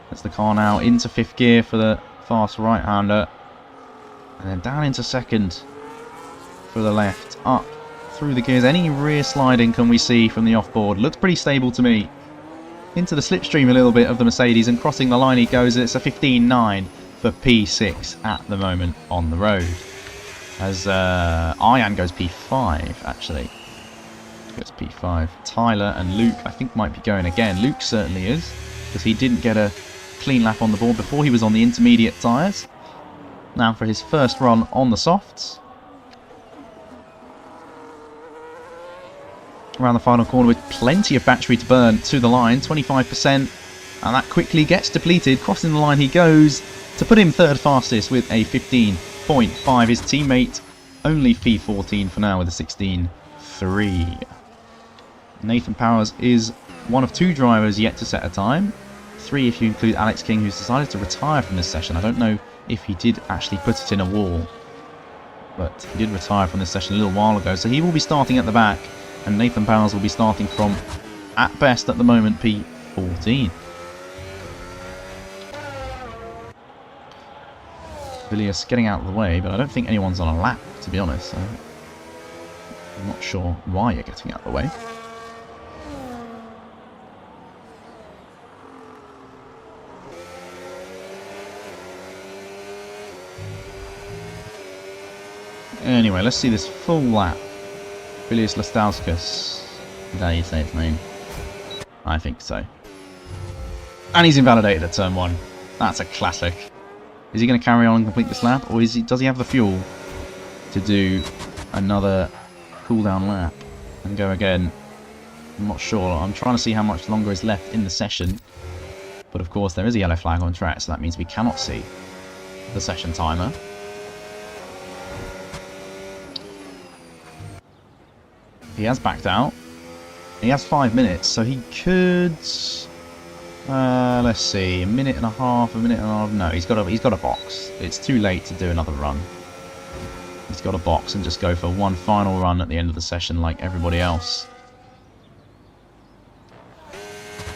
That's the car now into 5th gear for the fast right-hander, and then down into 2nd for the left, up through the gears. Any rear sliding can we see from the off-board? Looks pretty stable to me. Into the slipstream a little bit of the Mercedes, and crossing the line he goes. It's a 15.9 for P6 at the moment on the road. As Ian goes P5, actually. Goes P5. Tyler and Luke, I think, might be going again. Luke certainly is, because he didn't get a clean lap on the board before. He was on the intermediate tyres. Now for his first run on the softs. Around the final corner with plenty of battery to burn to the line, 25%. And that quickly gets depleted. Crossing the line he goes to put him 3rd fastest with a 15.5. His teammate only P14 for now with a 16.3. Nathan Powers is one of 2 drivers yet to set a time. 3 if you include Alex King, who's decided to retire from this session. I don't know if he did actually put it in a wall, but he did retire from this session a little while ago. So he will be starting at the back, and Nathan Powers will be starting from, at best at the moment, P14. Villiers getting out of the way, but I don't think anyone's on a lap, to be honest. So I'm not sure why you're getting out of the way. Anyway, let's see this full lap. Villiers Lastauskas. Is that how you say his name? I think so. And he's invalidated at turn 1. That's a classic. Is he going to carry on and complete this lap, or does he have the fuel to do another cooldown lap and go again? I'm not sure. I'm trying to see how much longer is left in the session. But of course there is a yellow flag on track, so that means we cannot see the session timer. He has backed out. He has 5 minutes, so he could... let's see, a minute and a half. No, he's got a box. It's too late to do another run. He's got a box and just go for one final run at the end of the session like everybody else.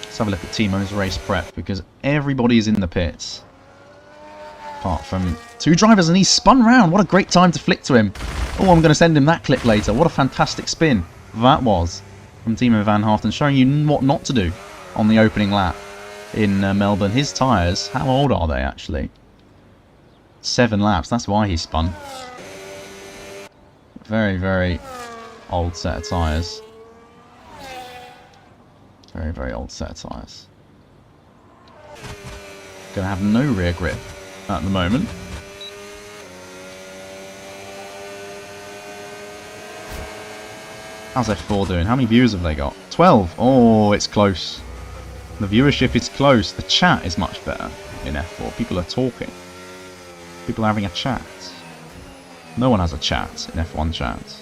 Let's have a look at Timo's race prep, because everybody is in the pits. Apart from 2 drivers, and he's spun round. What a great time to flick to him. Oh, I'm going to send him that clip later. What a fantastic spin that was from Timo van Haften, showing you what not to do on the opening lap in Melbourne. His tyres, how old are they actually? 7 laps, that's why he spun. Very, very old set of tyres. Very, very old set of tyres. Gonna have no rear grip at the moment. How's F4 doing? How many viewers have they got? 12! Oh, it's close. The viewership is close. The chat is much better in F4. People are talking. People are having a chat. No one has a chat in F1 chat.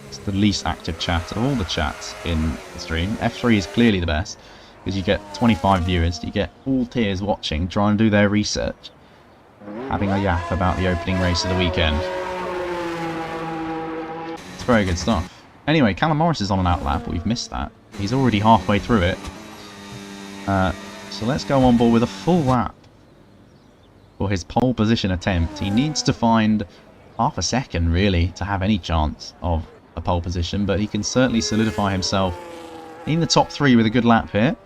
It's the least active chat of all the chats in the stream. F3 is clearly the best, because you get 25 viewers, you get all tiers watching, try and do their research, having a yap about the opening race of the weekend. It's very good stuff. Anyway, Callum Morris is on an outlap, we've missed that. He's already halfway through it. So let's go on board with a full lap for his pole position attempt. He needs to find half a second, really, to have any chance of a pole position, but he can certainly solidify himself in the top 3 with a good lap here.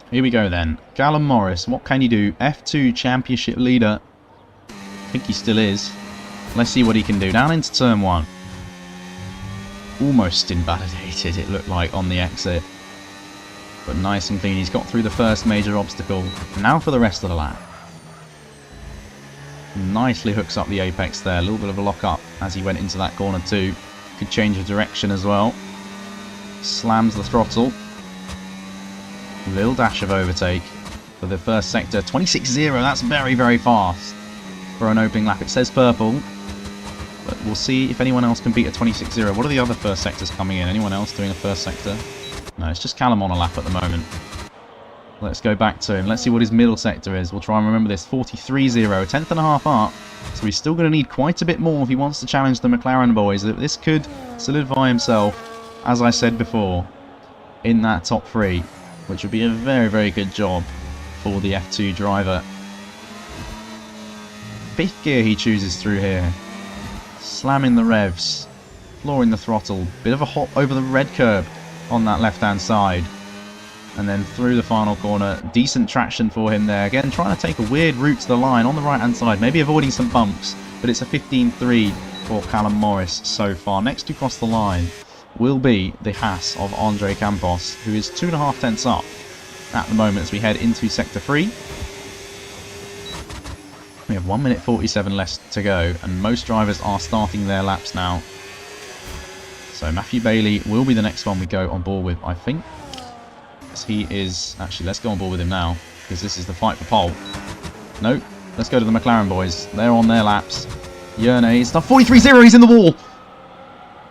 Here we go then. Callum Morris, what can you do? F2 Championship leader. I think he still is. Let's see what he can do. Down into turn 1. Almost invalidated, it looked like, on the exit. But nice and clean. He's got through the first major obstacle. Now for the rest of the lap. Nicely hooks up the apex there. A little bit of a lock up as he went into that corner too. Could change of direction as well. Slams the throttle. Little dash of overtake for the first sector. 26.0, that's very, very fast for an opening lap. It says purple, but we'll see if anyone else can beat a 26.0. What are the other first sectors coming in? Anyone else doing a first sector? No, it's just Callum on a lap at the moment. Let's go back to him. Let's see what his middle sector is. We'll try and remember this. 43.0, a tenth and a half up. So he's still going to need quite a bit more if he wants to challenge the McLaren boys. This could solidify himself, as I said before, in that top 3. Which would be a very, very good job for the F2 driver. 5th gear he chooses through here. Slamming the revs. Flooring the throttle. Bit of a hop over the red curb on that left-hand side. And then through the final corner. Decent traction for him there. Again, trying to take a weird route to the line on the right-hand side. Maybe avoiding some bumps. But it's a 15.3 for Callum Morris so far. Next to cross the line will be the Haas of Andre Campos, who is 2.5 tenths up at the moment as we head into Sector 3. We have 1 minute 47 left to go, and most drivers are starting their laps now. So Matthew Bailey will be the next one we go on board with, I think. As he is... Actually, let's go on board with him now, because this is the fight for pole. Nope, let's go to the McLaren boys. They're on their laps. Yerne is... 43.0, he's in the wall!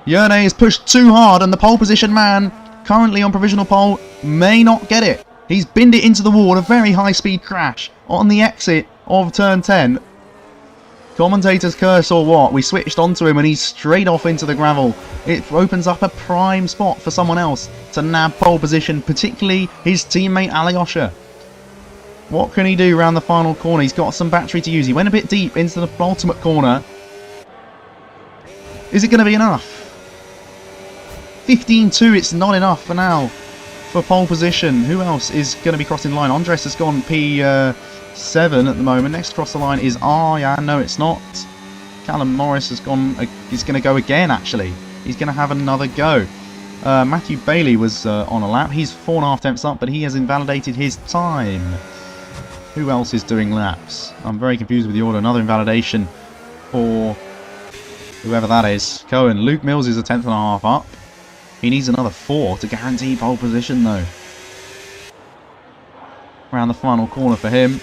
Yerne is pushed too hard, and the pole position man, currently on provisional pole, may not get it. He's binned it into the wall, a very high-speed crash on the exit of turn 10. Commentator's curse or what? We switched onto him, and he's straight off into the gravel. It opens up a prime spot for someone else to nab pole position, particularly his teammate Alyosha. What can he do around the final corner? He's got some battery to use. He went a bit deep into the ultimate corner. Is it going to be enough? 15.2, it's not enough for now for pole position. Who else is going to be crossing the line? Andres has gone P7 at the moment. Next across the line is yeah, no, it's not. Callum Morris has gone. He's going to go again, actually. He's going to have another go. Matthew Bailey was on a lap. He's 4.5 tenths up, but he has invalidated his time. Who else is doing laps? I'm very confused with the order. Another invalidation for whoever that is. Cohen. Luke Mills is a tenth and a half up. He needs another 4 to guarantee pole position, though. Around the final corner for him.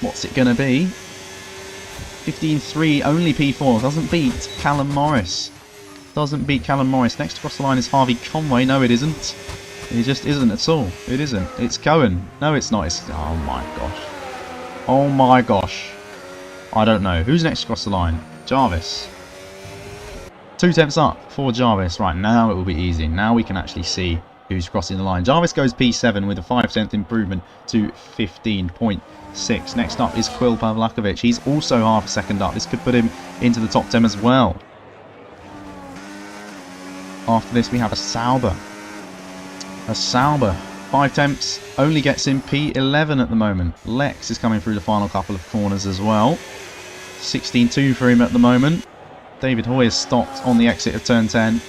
What's it going to be? 15.3, only P4. Doesn't beat Callum Morris. Doesn't beat Callum Morris. Next across the line is Harvey Conway. No, it isn't. It just isn't at all. It isn't. It's Cohen. No, it's not. It's... Oh, my gosh. Oh, my gosh. I don't know. Who's next across the line? Jarvis. 2 tenths up for Jarvis. Right, now it will be easy. Now we can actually see who's crossing the line. Jarvis goes P7 with a 5-tenth improvement to 15.6. Next up is Quil Pavlakovic. He's also half a second up. This could put him into the top 10 as well. After this, we have a Sauber. A Sauber. 5 tenths only gets him P11 at the moment. Lex is coming through the final couple of corners as well. 16.2 for him at the moment. David Hoy has stopped on the exit of turn 10.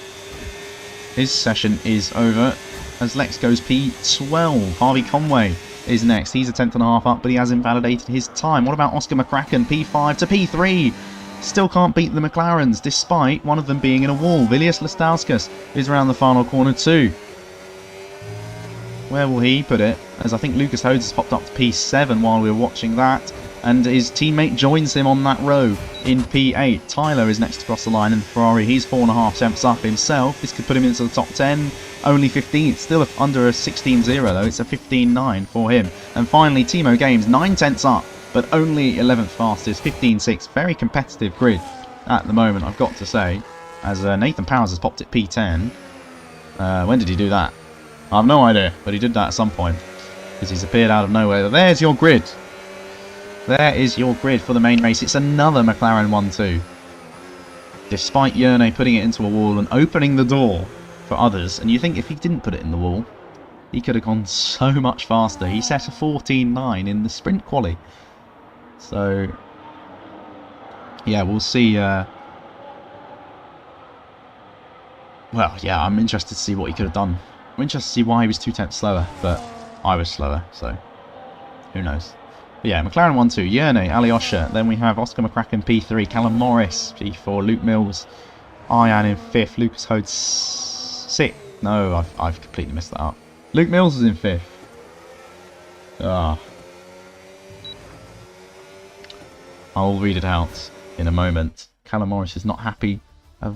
His session is over as Lex goes P12. Harvey Conway is next. He's a tenth and a half up, but he has invalidated his time. What about Oscar McCracken? P5 to P3. still can't beat the McLarens, despite one of them being in a wall. Vilius Lastauskas is around the final corner too. Where will he put it? As I think Lucas Hodes has popped up to P7 while we were watching that. And his teammate joins him on that row in P8. Tyler is next across the line in the Ferrari. He's 4.5 tenths up himself. This could put him into the top 10. Only 15. It's still under a 16-0 though. It's a 15.9 for him. And finally, Timo Games, 9 tenths up, but only 11th fastest, 15.6. Very competitive grid at the moment, I've got to say. As Nathan Powers has popped at P10. When did he do that? I have no idea, but he did that at some point. Because he's appeared out of nowhere. There's your grid. There is your grid for the main race. It's another McLaren 1-2. Despite Yerne putting it into a wall and opening the door for others. And you think if he didn't put it in the wall, he could have gone so much faster. He set a 14.9 in the sprint quali. So, yeah, we'll see. Well, yeah, I'm interested to see what he could have done. I'm interested to see why he was 2 tenths slower, but I was slower, so who knows. But yeah, McLaren 1-2, Yerne, Alyosha. Then we have Oscar McCracken P3, Callum Morris P4, Luke Mills, Ian in 5th, Lucas Hodes 6th. No, I've completely messed that up. Luke Mills is in 5th. Ah. I'll read it out in a moment. Callum Morris is not happy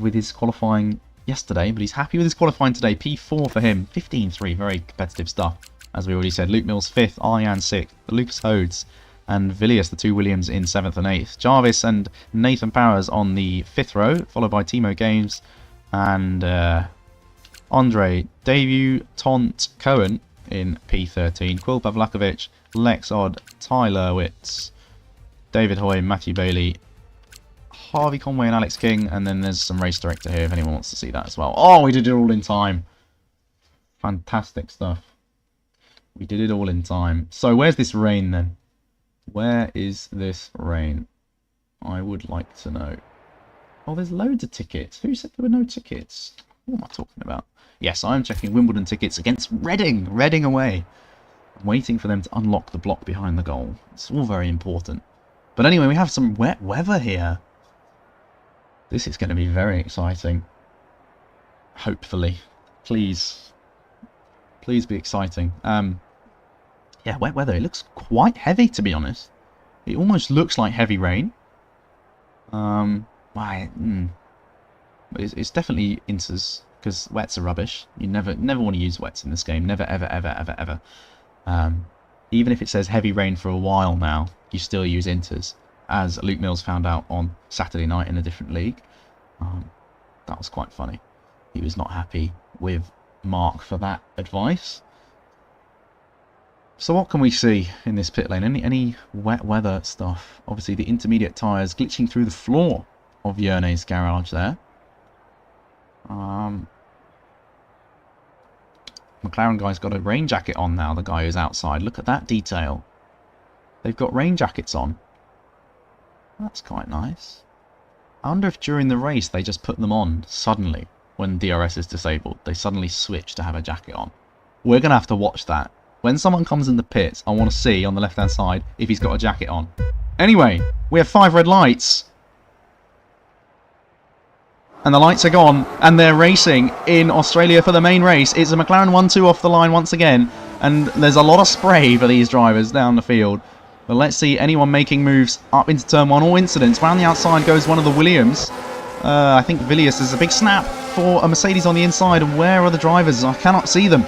with his qualifying yesterday, but he's happy with his qualifying today. P4 for him, 15.3, very competitive stuff. As we already said, Luke Mills 5th, Ian 6th, Lucas Hodes and Vilius, the two Williams, in 7th and 8th. Jarvis and Nathan Powers on the 5th row, followed by Timo Games and Andre Debut Tont Cohen in P13. Quil Pavlakovic, Lex Odd, Tyler Witz, David Hoy, Matthew Bailey, Harvey Conway and Alex King, and then there's some race director here if anyone wants to see that as well. Oh, we did it all in time. Fantastic stuff. We did it all in time. So where's this rain then? Where is this rain? I would like to know. Oh, there's loads of tickets. Who said there were no tickets? What am I talking about? Yes, I'm checking Wimbledon tickets against Reading. Reading away. I'm waiting for them to unlock the block behind the goal. It's all very important. But anyway, we have some wet weather here. This is going to be very exciting. Hopefully. Please. Please be exciting. Yeah, wet weather. It looks quite heavy, to be honest. It almost looks like heavy rain. It's definitely inters, because wets are rubbish. You never want to use wets in this game. Never, ever, ever, ever, ever. Even if it says heavy rain for a while now, you still use inters, as Luke Mills found out on Saturday night in a different league. That was quite funny. He was not happy with Mark for that advice. So what can we see in this pit lane? Any wet weather stuff? Obviously the intermediate tyres glitching through the floor of Yerne's garage there. McLaren guy's got a rain jacket on now, the guy who's outside. Look at that detail. They've got rain jackets on. That's quite nice. I wonder if during the race they just put them on suddenly when DRS is disabled. They suddenly switch to have a jacket on. We're going to have to watch that. When someone comes in the pits, I want to see on the left-hand side if he's got a jacket on. Anyway, we have 5 red lights. And the lights are gone, and they're racing in Australia for the main race. It's a McLaren 1-2 off the line once again, and there's a lot of spray for these drivers down the field. But let's see anyone making moves up into turn 1. All incidents. Round the outside goes one of the Williams. I think Vilius is a big snap for a Mercedes on the inside. And where are the drivers? I cannot see them.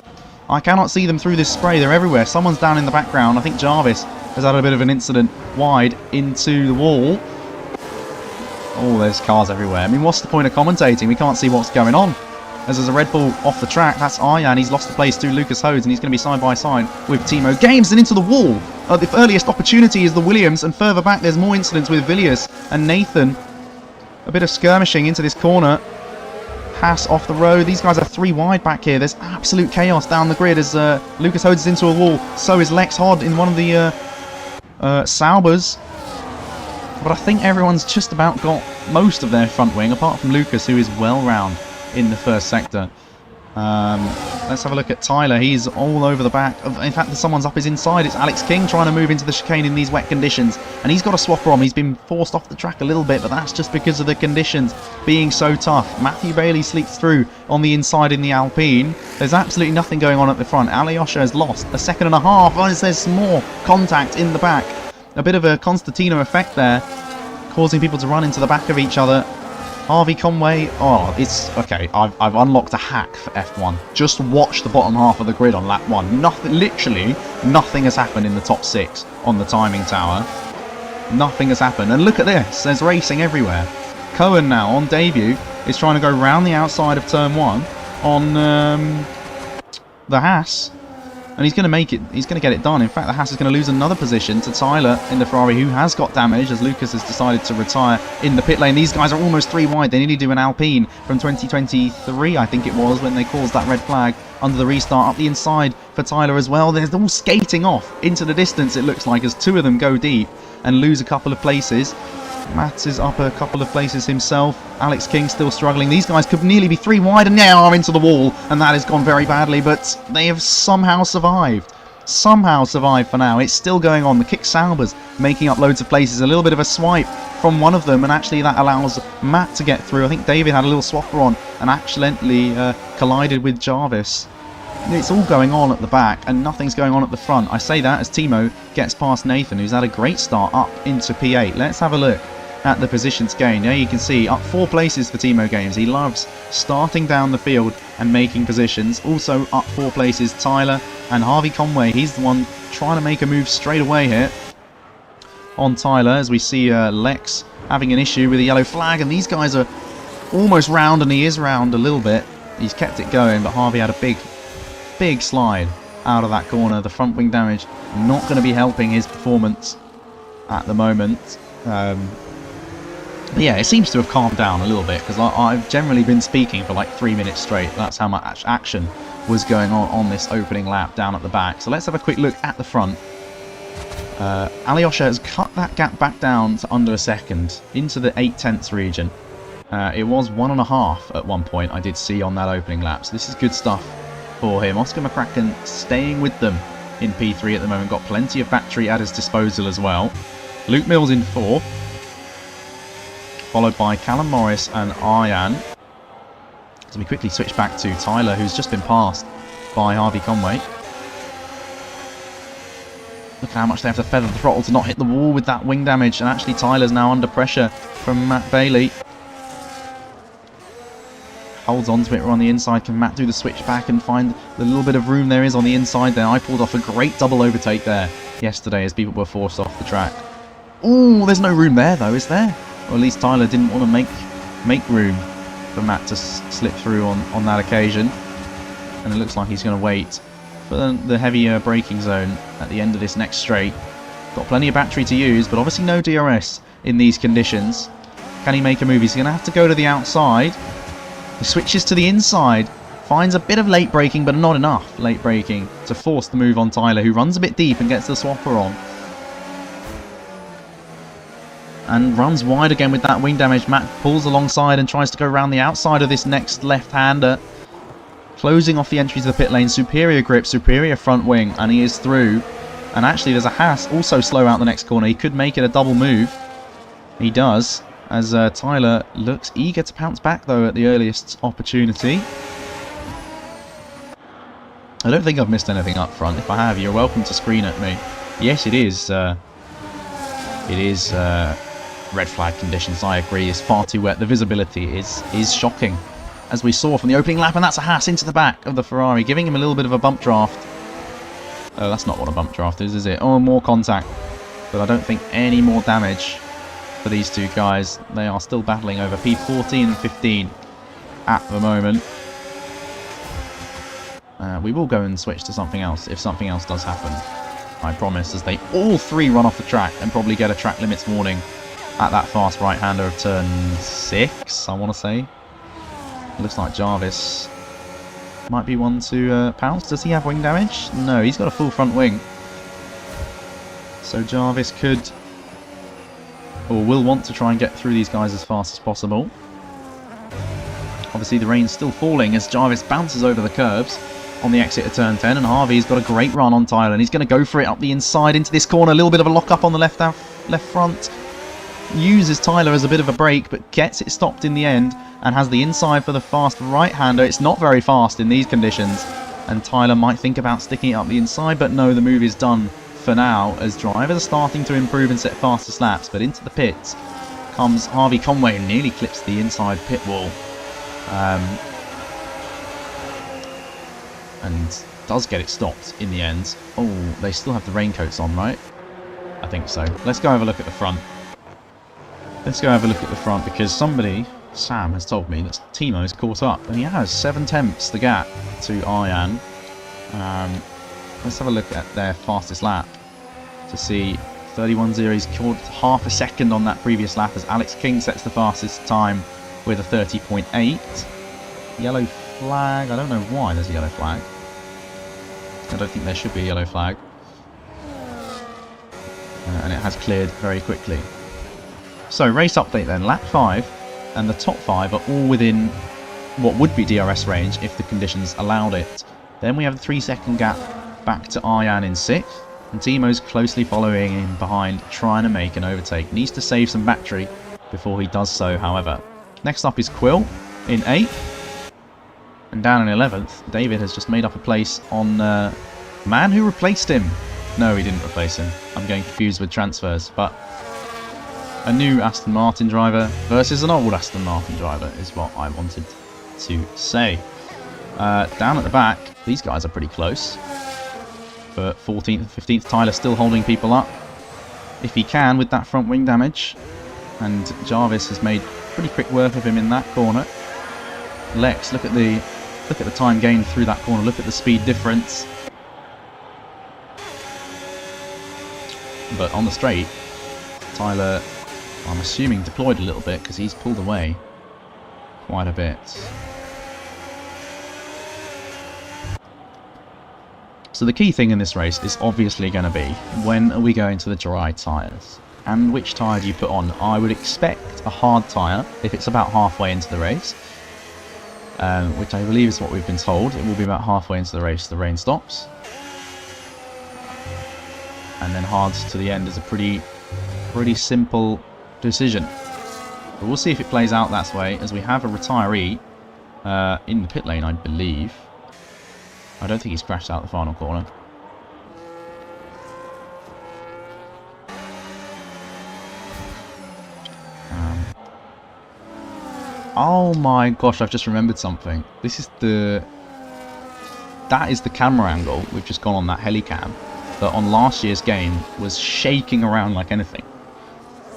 I cannot see them through this spray. They're everywhere. Someone's down in the background. I think Jarvis has had a bit of an incident wide into the wall. Oh, there's cars everywhere. I mean, what's the point of commentating? We can't see what's going on. As there's a Red Bull off the track. That's Ian. He's lost the place to Lucas Hodes, and he's going to be side by side with Timo Games and into the wall. The earliest opportunity is the Williams, and further back there's more incidents with Vilius and Nathan. A bit of skirmishing into this corner. Haas off the road. These guys are 3 wide back here. There's absolute chaos down the grid as Lucas Hodes is into a wall. So is Lex Hod in one of the Saubers. But I think everyone's just about got most of their front wing, apart from Lucas, who is well round in the first sector. Let's have a look at Tyler. He's all over the back. In fact, someone's up his inside. It's Alex King trying to move into the chicane in these wet conditions. And he's got a swapper on. He's been forced off the track a little bit, but that's just because of the conditions being so tough. Matthew Bailey sleeps through on the inside in the Alpine. There's absolutely nothing going on at the front. Alyosha has lost a second and a half. Oh, there's more contact in the back. A bit of a Constantino effect there, causing people to run into the back of each other. Harvey Conway, oh, it's okay. I've unlocked a hack for F1. Just watch the bottom half of the grid on lap 1. Nothing, literally nothing has happened in the top 6 on the timing tower. Nothing has happened. And look at this, there's racing everywhere. Cohen now on debut is trying to go round the outside of turn 1 on the Haas. And he's going to make it. He's going to get it done. In fact, the Haas is going to lose another position to Tyler in the Ferrari, who has got damage as Lucas has decided to retire in the pit lane. These guys are almost 3 wide. They nearly do an Alpine from 2023, I think it was, when they caused that red flag under the restart. Up the inside for Tyler as well. They're all skating off into the distance, it looks like, as 2 of them go deep and lose a couple of places. Matt is up a couple of places himself. Alex King still struggling. These guys could nearly be 3 wide and now are into the wall. And that has gone very badly, but they have somehow survived. Somehow survived for now. It's still going on. The Kick Saubers making up loads of places. A little bit of a swipe from one of them, and actually that allows Matt to get through. I think David had a little swapper on and accidentally collided with Jarvis. It's all going on at the back and nothing's going on at the front. I say that as Timo gets past Nathan, who's had a great start up into P8. Let's have a look at the positions gained. There you can see up 4 places for Timo Games. He loves starting down the field and making positions. Also up 4 places, Tyler and Harvey Conway. He's the one trying to make a move straight away here on Tyler, as we see Lex having an issue with a yellow flag, and these guys are almost round, and he is round a little bit. He's kept it going, but Harvey had a big slide out of that corner. The front wing damage not going to be helping his performance at the moment. But yeah, it seems to have calmed down a little bit, because I've generally been speaking for like 3 minutes straight. That's how much action was going on this opening lap down at the back. So let's have a quick look at the front. Alyosha has cut that gap back down to under a second into the 8/10 region. It was 1.5 at one point, I did see on that opening lap. So this is good stuff for him. Oscar McCracken staying with them in P3 at the moment. Got plenty of battery at his disposal as well. Luke Mills in 4th. Followed by Callum Morris and Aryan. So we quickly switch back to Tyler, who's just been passed by Harvey Conway. Look how much they have to feather the throttle to not hit the wall with that wing damage. And actually Tyler's now under pressure from Matt Bailey. Holds on to it on the inside. Can Matt do the switch back and find the little bit of room there is on the inside there? I pulled off a great double overtake there yesterday as people were forced off the track. Ooh, there's no room there though, is there? Or at least Tyler didn't want to make room for Matt to slip through on that occasion. And it looks like he's going to wait for the heavier braking zone at the end of this next straight. Got plenty of battery to use, but obviously no DRS in these conditions. Can he make a move? He's going to have to go to the outside. He switches to the inside. Finds a bit of late braking, but not enough late braking to force the move on Tyler, who runs a bit deep and gets the swapper on. And runs wide again with that wing damage. Matt pulls alongside and tries to go around the outside of this next left-hander. Closing off the entry to the pit lane. Superior grip, superior front wing, and he is through. And actually there's a Haas also slow out the next corner. He could make it a double move. He does, as Tyler looks eager to pounce back though at the earliest opportunity. I don't think I've missed anything up front. If I have, you're welcome to screen at me. Yes, it is. Red flag conditions, I agree, is far too wet. The visibility is shocking, as we saw from the opening lap, and that's a Haas into the back of the Ferrari, giving him a little bit of a bump draft. Oh, that's not what a bump draft is it? Oh, more contact, but I don't think any more damage for these two guys. They are still battling over P14 and 15 at the moment. We will go and switch to something else if something else does happen, I promise, as they all 3 run off the track and probably get a track limits warning at that fast right-hander of turn 6, I want to say. Looks like Jarvis might be one to pounce. Does he have wing damage? No, he's got a full front wing. So Jarvis could, or will want to try and get through these guys as fast as possible. Obviously the rain's still falling as Jarvis bounces over the curbs. on the exit of turn 10, and Harvey's got a great run on Tyler, and he's going to go for it up the inside into this corner. A little bit of a lock up on the left front. Uses Tyler as a bit of a break, but gets it stopped in the end, and has the inside for the fast right-hander. It's not very fast in these conditions, and Tyler might think about sticking it up the inside, but no, the move is done for now, as drivers are starting to improve and set faster laps. But into the pits comes Harvey Conway, and nearly clips the inside pit wall. And does get it stopped in the end. Oh, they still have the raincoats on, right? I think so. Let's go have a look at the front. Let's go have a look at the front, because somebody, Sam, has told me that Timo's caught up, and he has 7/10 the gap to Arjan. Let's have a look at their fastest lap to see. 31.0, he's caught half a second on that previous lap, as Alex King sets the fastest time with a 30.8. Yellow flag. I don't know why there's a yellow flag. I don't think there should be a yellow flag. And it has cleared very quickly. So, race update then. Lap 5 and the top 5 are all within what would be DRS range if the conditions allowed it. Then we have a 3-second gap back to Arjan in 6th. And Timo's closely following him behind, trying to make an overtake. Needs to save some battery before he does so, however. Next up is Quill in 8th. And down in 11th, David has just made up a place on the man who replaced him. No, he didn't replace him. I'm getting confused with transfers. But a new Aston Martin driver versus an old Aston Martin driver is what I wanted to say. Down at the back, these guys are pretty close. But 14th and 15th, Tyler still holding people up if he can with that front wing damage. And Jarvis has made pretty quick work of him in that corner. Lex, look at the time gained through that corner. Look at the speed difference. But on the straight, Tyler, I'm assuming, deployed a little bit because he's pulled away quite a bit. So the key thing in this race is obviously going to be, when are we going to the dry tyres? And which tyre do you put on? I would expect a hard tyre if it's about halfway into the race. Which I believe is what we've been told. It will be about halfway into the race, the rain stops. And then hards to the end is a pretty simple decision. But we'll see if it plays out that way, as we have a retiree in the pit lane, I believe. I don't think he's crashed out the final corner. Oh my gosh, I've just remembered something. That is the camera angle we've just gone on that helicam that on last year's game was shaking around like anything.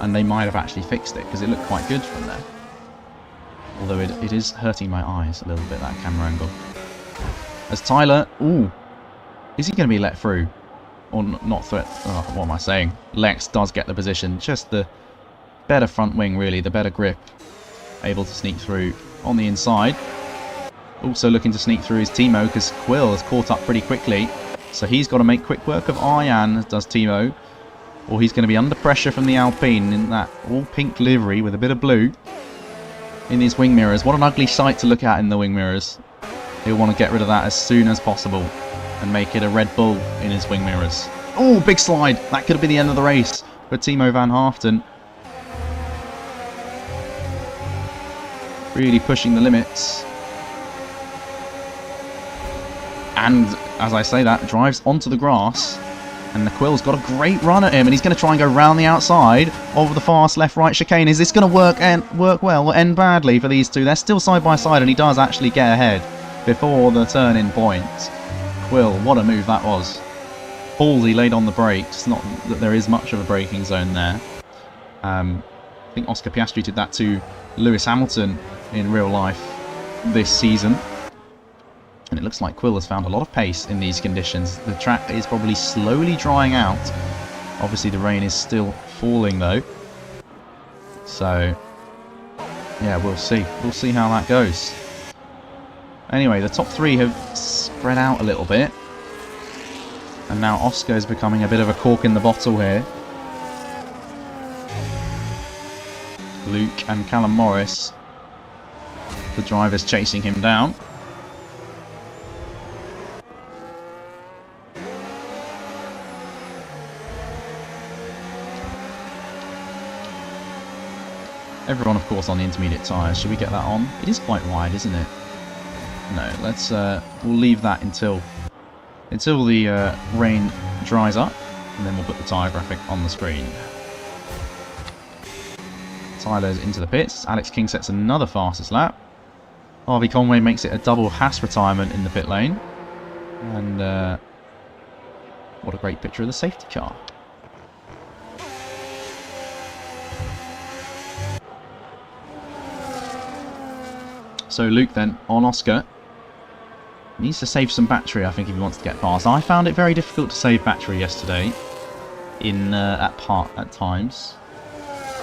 And they might have actually fixed it, because it looked quite good from there. Although it is hurting my eyes a little bit, that camera angle. As Tyler, ooh, is he going to be let through? Or not threat? Oh, what am I saying? Lex does get the position. Just the better front wing, really, the better grip. Able to sneak through on the inside. Also looking to sneak through is Timo, because Quill has caught up pretty quickly. So he's got to make quick work of Arjan, does Timo. Or he's going to be under pressure from the Alpine in that all-pink livery with a bit of blue in his wing mirrors. What an ugly sight to look at in the wing mirrors. He'll want to get rid of that as soon as possible and make it a Red Bull in his wing mirrors. Oh, big slide! That could have been the end of the race for Timo van Haften. Really pushing the limits. And, as I say that, drives onto the grass. And the Quill's got a great run at him, and he's going to try and go round the outside of the fast left-right chicane. Is this going to work well or end badly for these two? They're still side by side, and he does actually get ahead before the turn-in point. Quill, what a move that was. Ballsy laid on the brakes. Not that there is much of a braking zone there. I think Oscar Piastri did that to Lewis Hamilton in real life this season. And it looks like Quill has found a lot of pace in these conditions. The track is probably slowly drying out. Obviously the rain is still falling though. So, yeah, we'll see. We'll see how that goes. Anyway, the top three have spread out a little bit. And now Oscar is becoming a bit of a cork in the bottle here. Luke and Callum Morris, the drivers chasing him down. Everyone, of course, on the intermediate tyres. Should we get that on? It is quite wide, isn't it? No, let's, we'll leave that until the rain dries up, and then we'll put the tyre graphic on the screen. Tyler's into the pits. Alex King sets another fastest lap. Harvey Conway makes it a double Haas retirement in the pit lane. And what a great picture of the safety car. So Luke then on Oscar. Needs to save some battery, I think, if he wants to get past. I found it very difficult to save battery yesterday at times.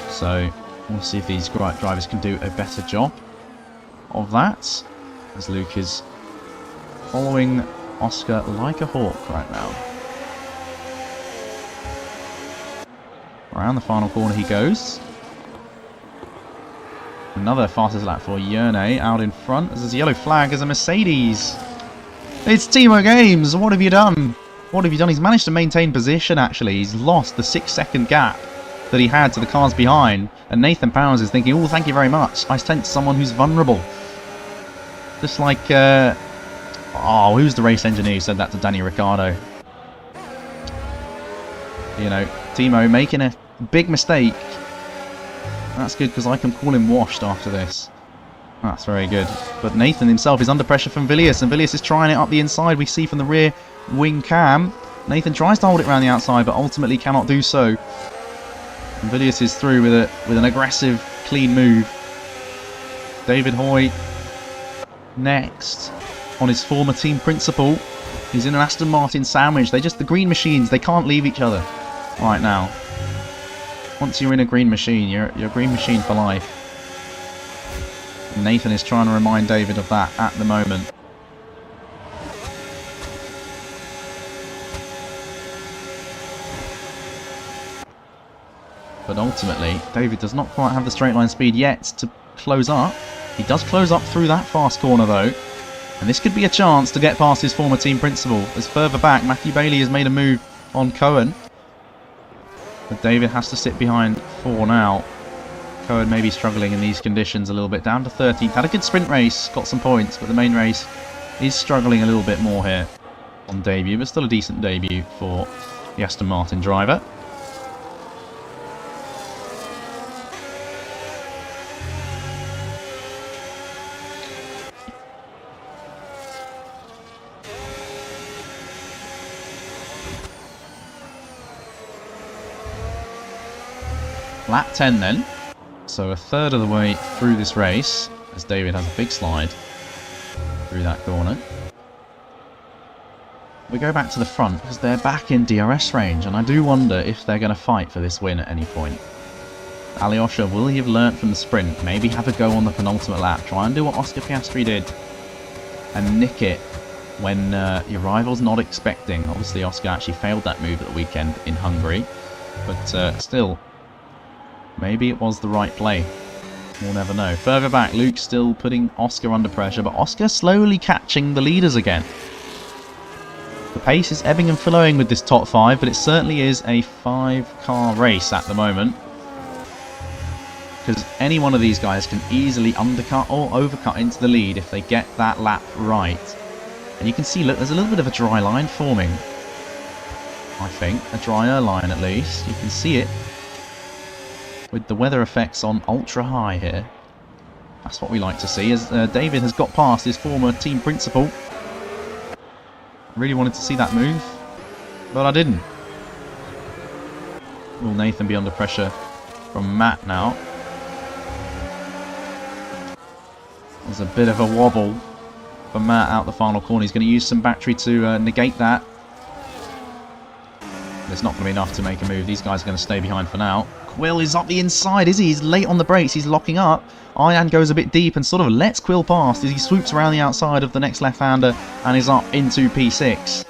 So we'll see if these drivers can do a better job of that, as Luke is following Oscar like a hawk right now. Around the final corner he goes. Another fastest lap for Yerne out in front. There's a yellow flag as a Mercedes. It's Timo Games. What have you done? What have you done? He's managed to maintain position, actually. He's lost the 6-second gap that he had to the cars behind. And Nathan Powers is thinking, oh, thank you very much. I sent someone who's vulnerable. Just like, who's the race engineer who said that to Danny Ricciardo? You know, Timo making a big mistake. That's good, because I can call him washed after this. That's very good. But Nathan himself is under pressure from Villiers, and Villiers is trying it up the inside. We see from the rear wing cam. Nathan tries to hold it around the outside, but ultimately cannot do so. And Villiers is through with an aggressive, clean move. David Hoy next on his former team principal. He's in an Aston Martin sandwich. The green machines, they can't leave each other right now. Once you're in a green machine, you're a green machine for life. And Nathan is trying to remind David of that at the moment. But ultimately, David does not quite have the straight line speed yet to close up. He does close up through that fast corner though. And this could be a chance to get past his former team principal. As further back, Matthew Bailey has made a move on Cohen. But David has to sit behind 4 now. Cohen may be struggling in these conditions a little bit. Down to 13th. Had a good sprint race, got some points, but the main race is struggling a little bit more here on debut. But still a decent debut for the Aston Martin driver. Lap 10 then. So a third of the way through this race, as David has a big slide through that corner. We go back to the front because they're back in DRS range, and I do wonder if they're going to fight for this win at any point. Alyosha, will he have learnt from the sprint? Maybe have a go on the penultimate lap. Try and do what Oscar Piastri did and nick it when your rival's not expecting. Obviously Oscar actually failed that move at the weekend in Hungary, but still, maybe it was the right play. We'll never know. Further back, Luke still putting Oscar under pressure, but Oscar slowly catching the leaders again. The pace is ebbing and flowing with this top 5, but it certainly is a 5-car race at the moment. Because any one of these guys can easily undercut or overcut into the lead if they get that lap right. And you can see, look, there's a little bit of a dry line forming. I think. A drier line at least. You can see it. With the weather effects on ultra high here. That's what we like to see, as David has got past his former team principal. Really wanted to see that move, but I didn't. Will Nathan be under pressure from Matt now? There's a bit of a wobble for Matt out the final corner. He's going to use some battery to negate that. It's not going to be enough to make a move. These guys are going to stay behind for now. Quill is up the inside, is he? He's late on the brakes. He's locking up. Ian goes a bit deep and sort of lets Quill past as he swoops around the outside of the next left-hander and is up into P6.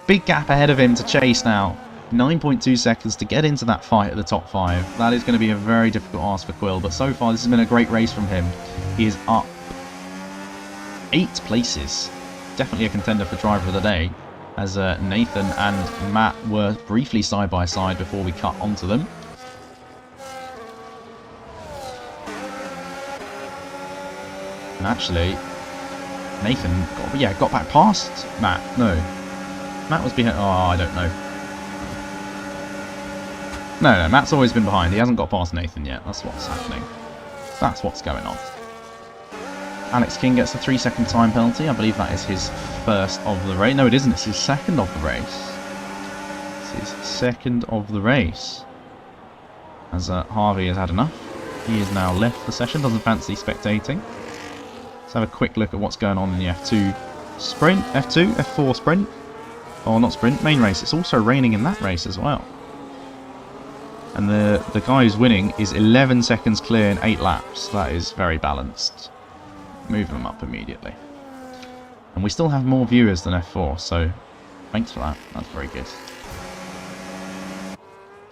Big gap ahead of him to chase now. 9.2 seconds to get into that fight at the top 5. That is going to be a very difficult ask for Quill, but so far this has been a great race from him. He is up 8 places. Definitely a contender for driver of the day, as Nathan and Matt were briefly side by side before we cut onto them. And actually, Nathan got back past Matt. No. Matt was behind. Oh, I don't know. No, Matt's always been behind. He hasn't got past Nathan yet. That's what's happening. That's what's going on. Alex King gets a 3-second time penalty. I believe that is his first of the race. No, it isn't. It's his second of the race. It's his second of the race. As Harvey has had enough. He has now left the session. Doesn't fancy spectating. Let's have a quick look at what's going on in the F2 sprint. F2, F4 sprint. Oh, not sprint, main race. It's also raining in that race as well. And the guy who's winning is 11 seconds clear in 8 laps. That is very balanced. Move them up immediately. And we still have more viewers than F4, so thanks for that. That's very good.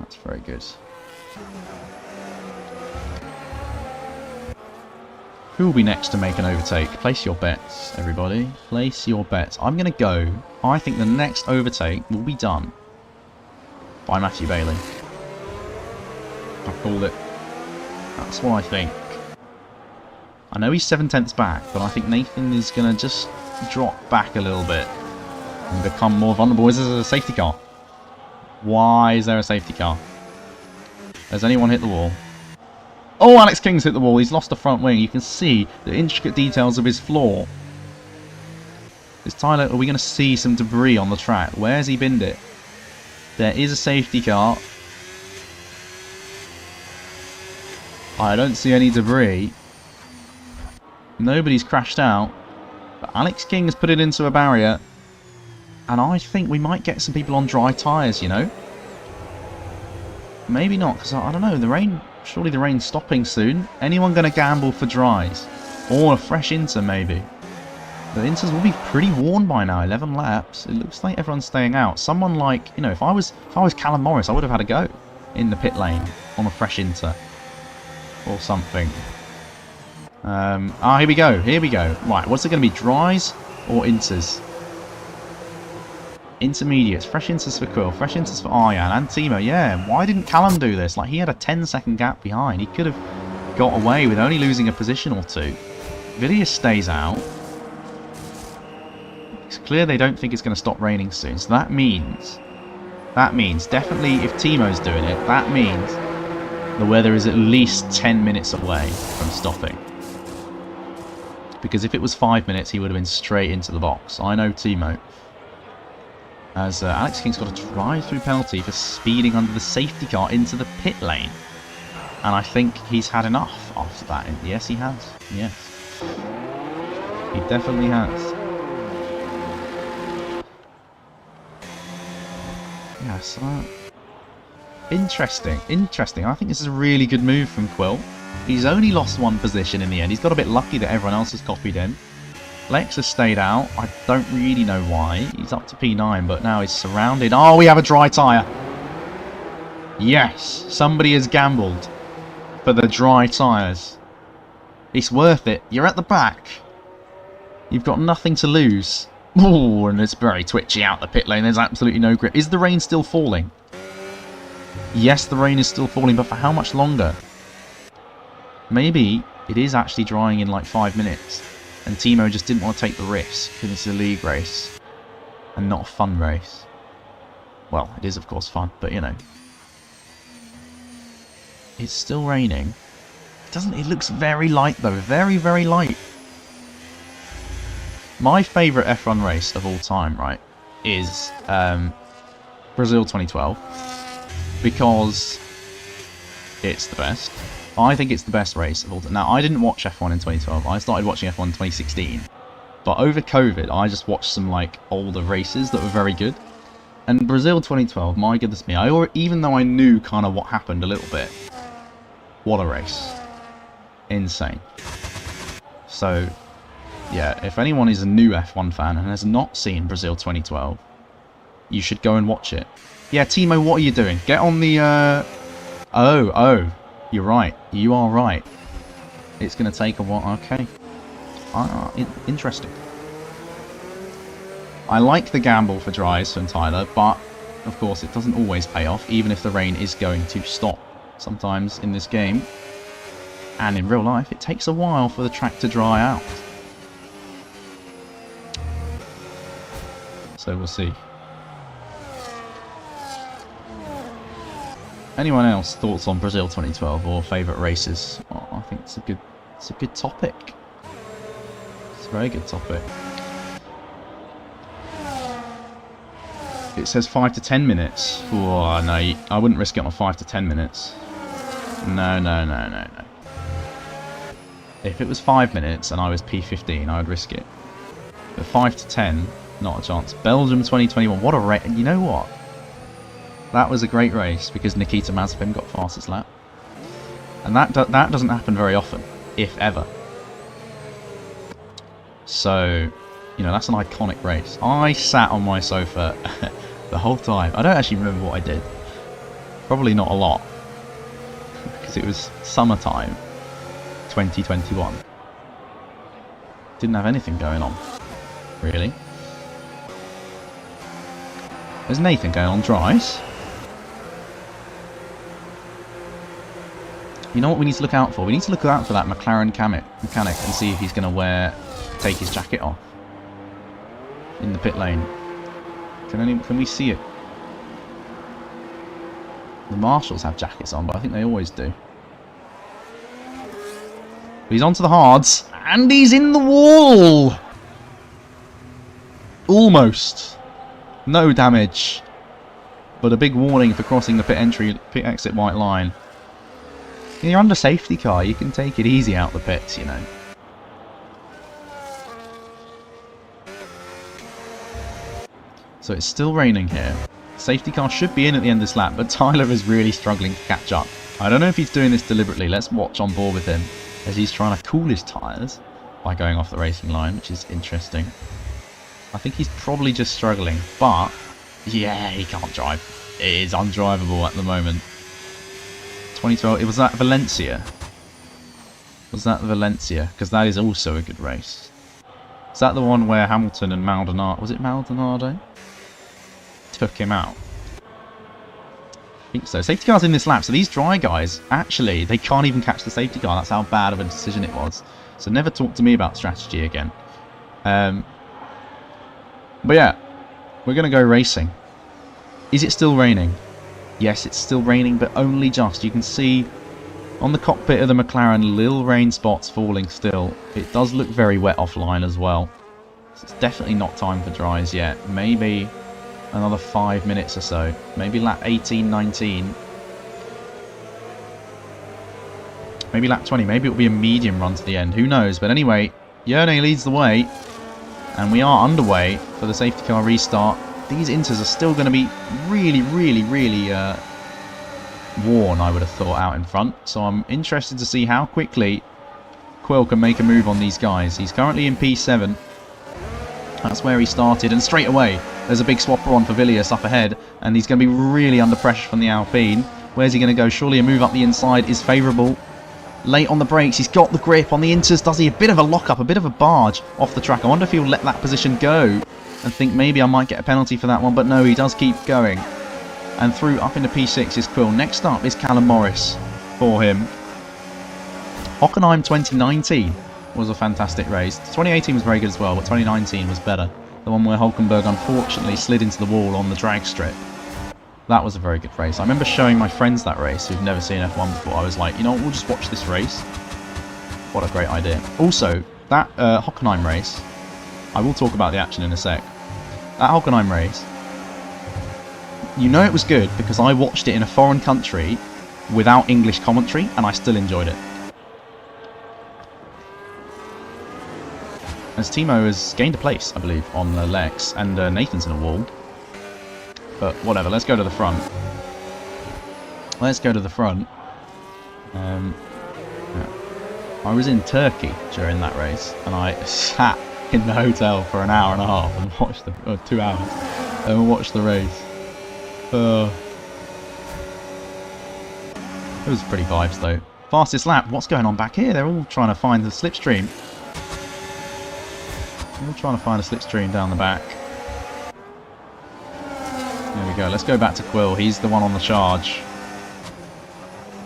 That's very good. Who will be next to make an overtake? Place your bets, everybody. Place your bets. I'm going to go. I think the next overtake will be done by Matthew Bailey. I called it. That's what I think. I know he's 7/10 back, but I think Nathan is going to just drop back a little bit and become more vulnerable. Is there a safety car? Why is there a safety car? Has anyone hit the wall? Oh, Alex King's hit the wall. He's lost the front wing. You can see the intricate details of his floor. Is Tyler, are we going to see some debris on the track? Where's he binned it? There is a safety car. I don't see any debris. Nobody's crashed out. But Alex King has put it into a barrier. And I think we might get some people on dry tyres, you know? Maybe not, because I don't know, the rain... Surely the rain's stopping soon. Anyone going to gamble for dries? Or a fresh Inter, maybe? The Inters will be pretty worn by now, 11 laps. It looks like everyone's staying out. Someone like, you know, if I was Callum Morris, I would have had a go in the pit lane on a fresh Inter. Or something. Here we go. Here we go. Right, what's it going to be? Dries or Inters? Intermediates. Fresh Inters for Quill. Fresh Inters for Aryan and Timo. Yeah, why didn't Callum do this? Like, he had a 10-second gap behind. He could have got away with only losing a position or two. Villiers stays out. It's clear they don't think it's going to stop raining soon. So that means definitely if Timo's doing it, that means the weather is at least 10 minutes away from stopping. Because if it was 5 minutes, he would have been straight into the box. I know Timo. As Alex King's got a drive-through penalty for speeding under the safety car into the pit lane. And I think he's had enough after that. Yes, he has. Yes. He definitely has. Yes. Interesting. Interesting. I think this is a really good move from Quill. He's only lost one position in the end. He's got a bit lucky that everyone else has copied him. Lex has stayed out. I don't really know why. He's up to P9, but now he's surrounded. Oh, we have a dry tyre. Yes, somebody has gambled for the dry tyres. It's worth it. You're at the back. You've got nothing to lose. Oh, and it's very twitchy out the pit lane. There's absolutely no grip. Is the rain still falling? Yes, the rain is still falling, but for how much longer? Maybe it is actually drying in like 5 minutes. And Timo just didn't want to take the risk because it's a league race and not a fun race. Well, it is of course fun, but you know. It's still raining. It looks very light though, very, very light. My favourite F1 race of all time, right, is Brazil 2012. Because it's the best. I think it's the best race of all time. Now, I didn't watch F1 in 2012. I started watching F1 in 2016. But over COVID, I just watched some, like, older races that were very good. And Brazil 2012, my goodness me, even though I knew kind of what happened a little bit, what a race. Insane. So, yeah, if anyone is a new F1 fan and has not seen Brazil 2012, you should go and watch it. Yeah, Timo, what are you doing? Get on the, Oh. You're right. You are right. It's going to take a while. Okay. Interesting. I like the gamble for dries from Tyler, but of course it doesn't always pay off, even if the rain is going to stop. Sometimes in this game, and in real life, it takes a while for the track to dry out. So we'll see. Anyone else thoughts on Brazil 2012 or favourite races? Oh, I think it's a good topic. It's a very good topic. It says 5 to 10 minutes. Oh no, I wouldn't risk it on 5 to 10 minutes. No. If it was 5 minutes and I was P15, I would risk it. But 5 to 10, not a chance. Belgium 2021, what a race. You know what? That was a great race because Nikita Mazepin got fastest lap. And that doesn't happen very often, if ever. So, you know, that's an iconic race. I sat on my sofa the whole time. I don't actually remember what I did. Probably not a lot. Because it was summertime 2021. Didn't have anything going on, really. There's Nathan going on dries. You know what we need to look out for? We need to look out for that McLaren mechanic and see if he's going to take his jacket off in the pit lane. Can we see it? The marshals have jackets on, but I think they always do. But he's onto the hards, and he's in the wall! Almost. No damage. But a big warning for crossing the pit exit white line. You're under safety car, you can take it easy out the pits, you know. So it's still raining here. Safety car should be in at the end of this lap, but Tyler is really struggling to catch up. I don't know if he's doing this deliberately. Let's watch on board with him as he's trying to cool his tyres by going off the racing line, which is interesting. I think he's probably just struggling, but yeah, he can't drive. It is undrivable at the moment. 2012, it was that Valencia. Was that Valencia? Because that is also a good race. Is that the one where Hamilton and Maldonado, was it Maldonado? Took him out. I think so. Safety car's in this lap, so these dry guys, actually, they can't even catch the safety car. That's how bad of a decision it was. So never talk to me about strategy again. But yeah, we're going to go racing. Is it still raining? Yes, it's still raining, but only just. You can see on the cockpit of the McLaren, little rain spots falling still. It does look very wet offline as well. So it's definitely not time for dries yet. Maybe another 5 minutes or so. Maybe lap 18, 19. Maybe lap 20. Maybe it'll be a medium run to the end. Who knows? But anyway, Yerne leads the way. And we are underway for the safety car restart. These inters are still going to be really worn, I would have thought, out in front. So I'm interested to see how quickly Quill can make a move on these guys. He's currently in P7. That's where he started. And straight away, there's a big swapper on for Villiers up ahead. And he's going to be really under pressure from the Alpine. Where's he going to go? Surely a move up the inside is favourable. Late on the brakes, he's got the grip on the inters, does he? A bit of a lock-up, a bit of a barge off the track. I wonder if he'll let that position go and think maybe I might get a penalty for that one, but no, he does keep going. And through up into P6 is Quill. Next up is Callum Morris for him. Hockenheim 2019 was a fantastic race. 2018 was very good as well, but 2019 was better. The one where Hulkenberg unfortunately slid into the wall on the drag strip. That was a very good race. I remember showing my friends that race who've never seen F1 before. I was like, you know what, we'll just watch this race. What a great idea. Also, that Hockenheim race, I will talk about the action in a sec. That Hockenheim race, you know it was good because I watched it in a foreign country without English commentary and I still enjoyed it. As Timo has gained a place, I believe, on Lex, and Nathan's in a wall. But whatever, let's go to the front. Let's go to the front. Yeah. I was in Turkey during that race, and I sat in the hotel for an hour and a half and watched the 2 hours and watched the race. It was pretty vibes though. Fastest lap. What's going on back here? They're all trying to find the slipstream. They're all trying to find a slipstream down the back. There we go. Let's go back to Quill. He's the one on the charge.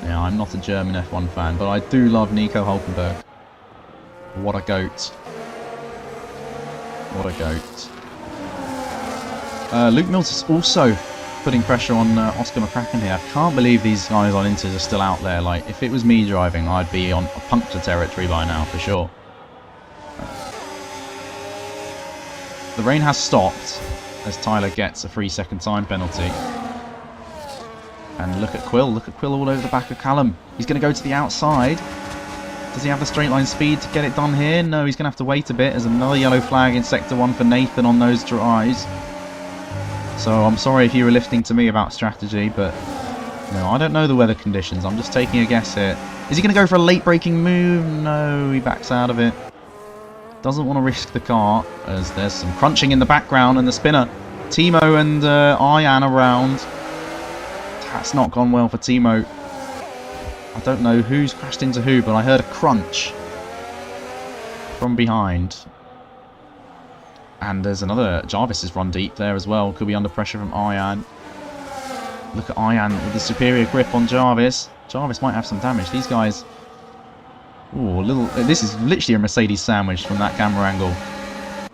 Yeah, I'm not a German F1 fan, but I do love Nico Hulkenberg. What a goat. What a goat. Luke Mills is also putting pressure on Oscar McCracken here. I can't believe these guys on Inters are still out there. Like, if it was me driving, I'd be on puncture territory by now, for sure. The rain has stopped as Tyler gets a 3-second time penalty. And look at Quill all over the back of Callum. He's going to go to the outside. Does he have the straight line speed to get it done here? No, he's going to have to wait a bit. There's another yellow flag in Sector 1 for Nathan on those tries. So I'm sorry if you were listening to me about strategy, but no, I don't know the weather conditions. I'm just taking a guess here. Is he going to go for a late braking move? No, he backs out of it. Doesn't want to risk the car, as there's some crunching in the background and the spinner. Timo and Ian around. That's not gone well for Timo. I don't know who's crashed into who, but I heard a crunch from behind. And there's another... Jarvis has run deep there as well. Could be under pressure from Ian. Look at Ian with the superior grip on Jarvis. Jarvis might have some damage. These guys... Ooh, this is literally a Mercedes sandwich from that camera angle.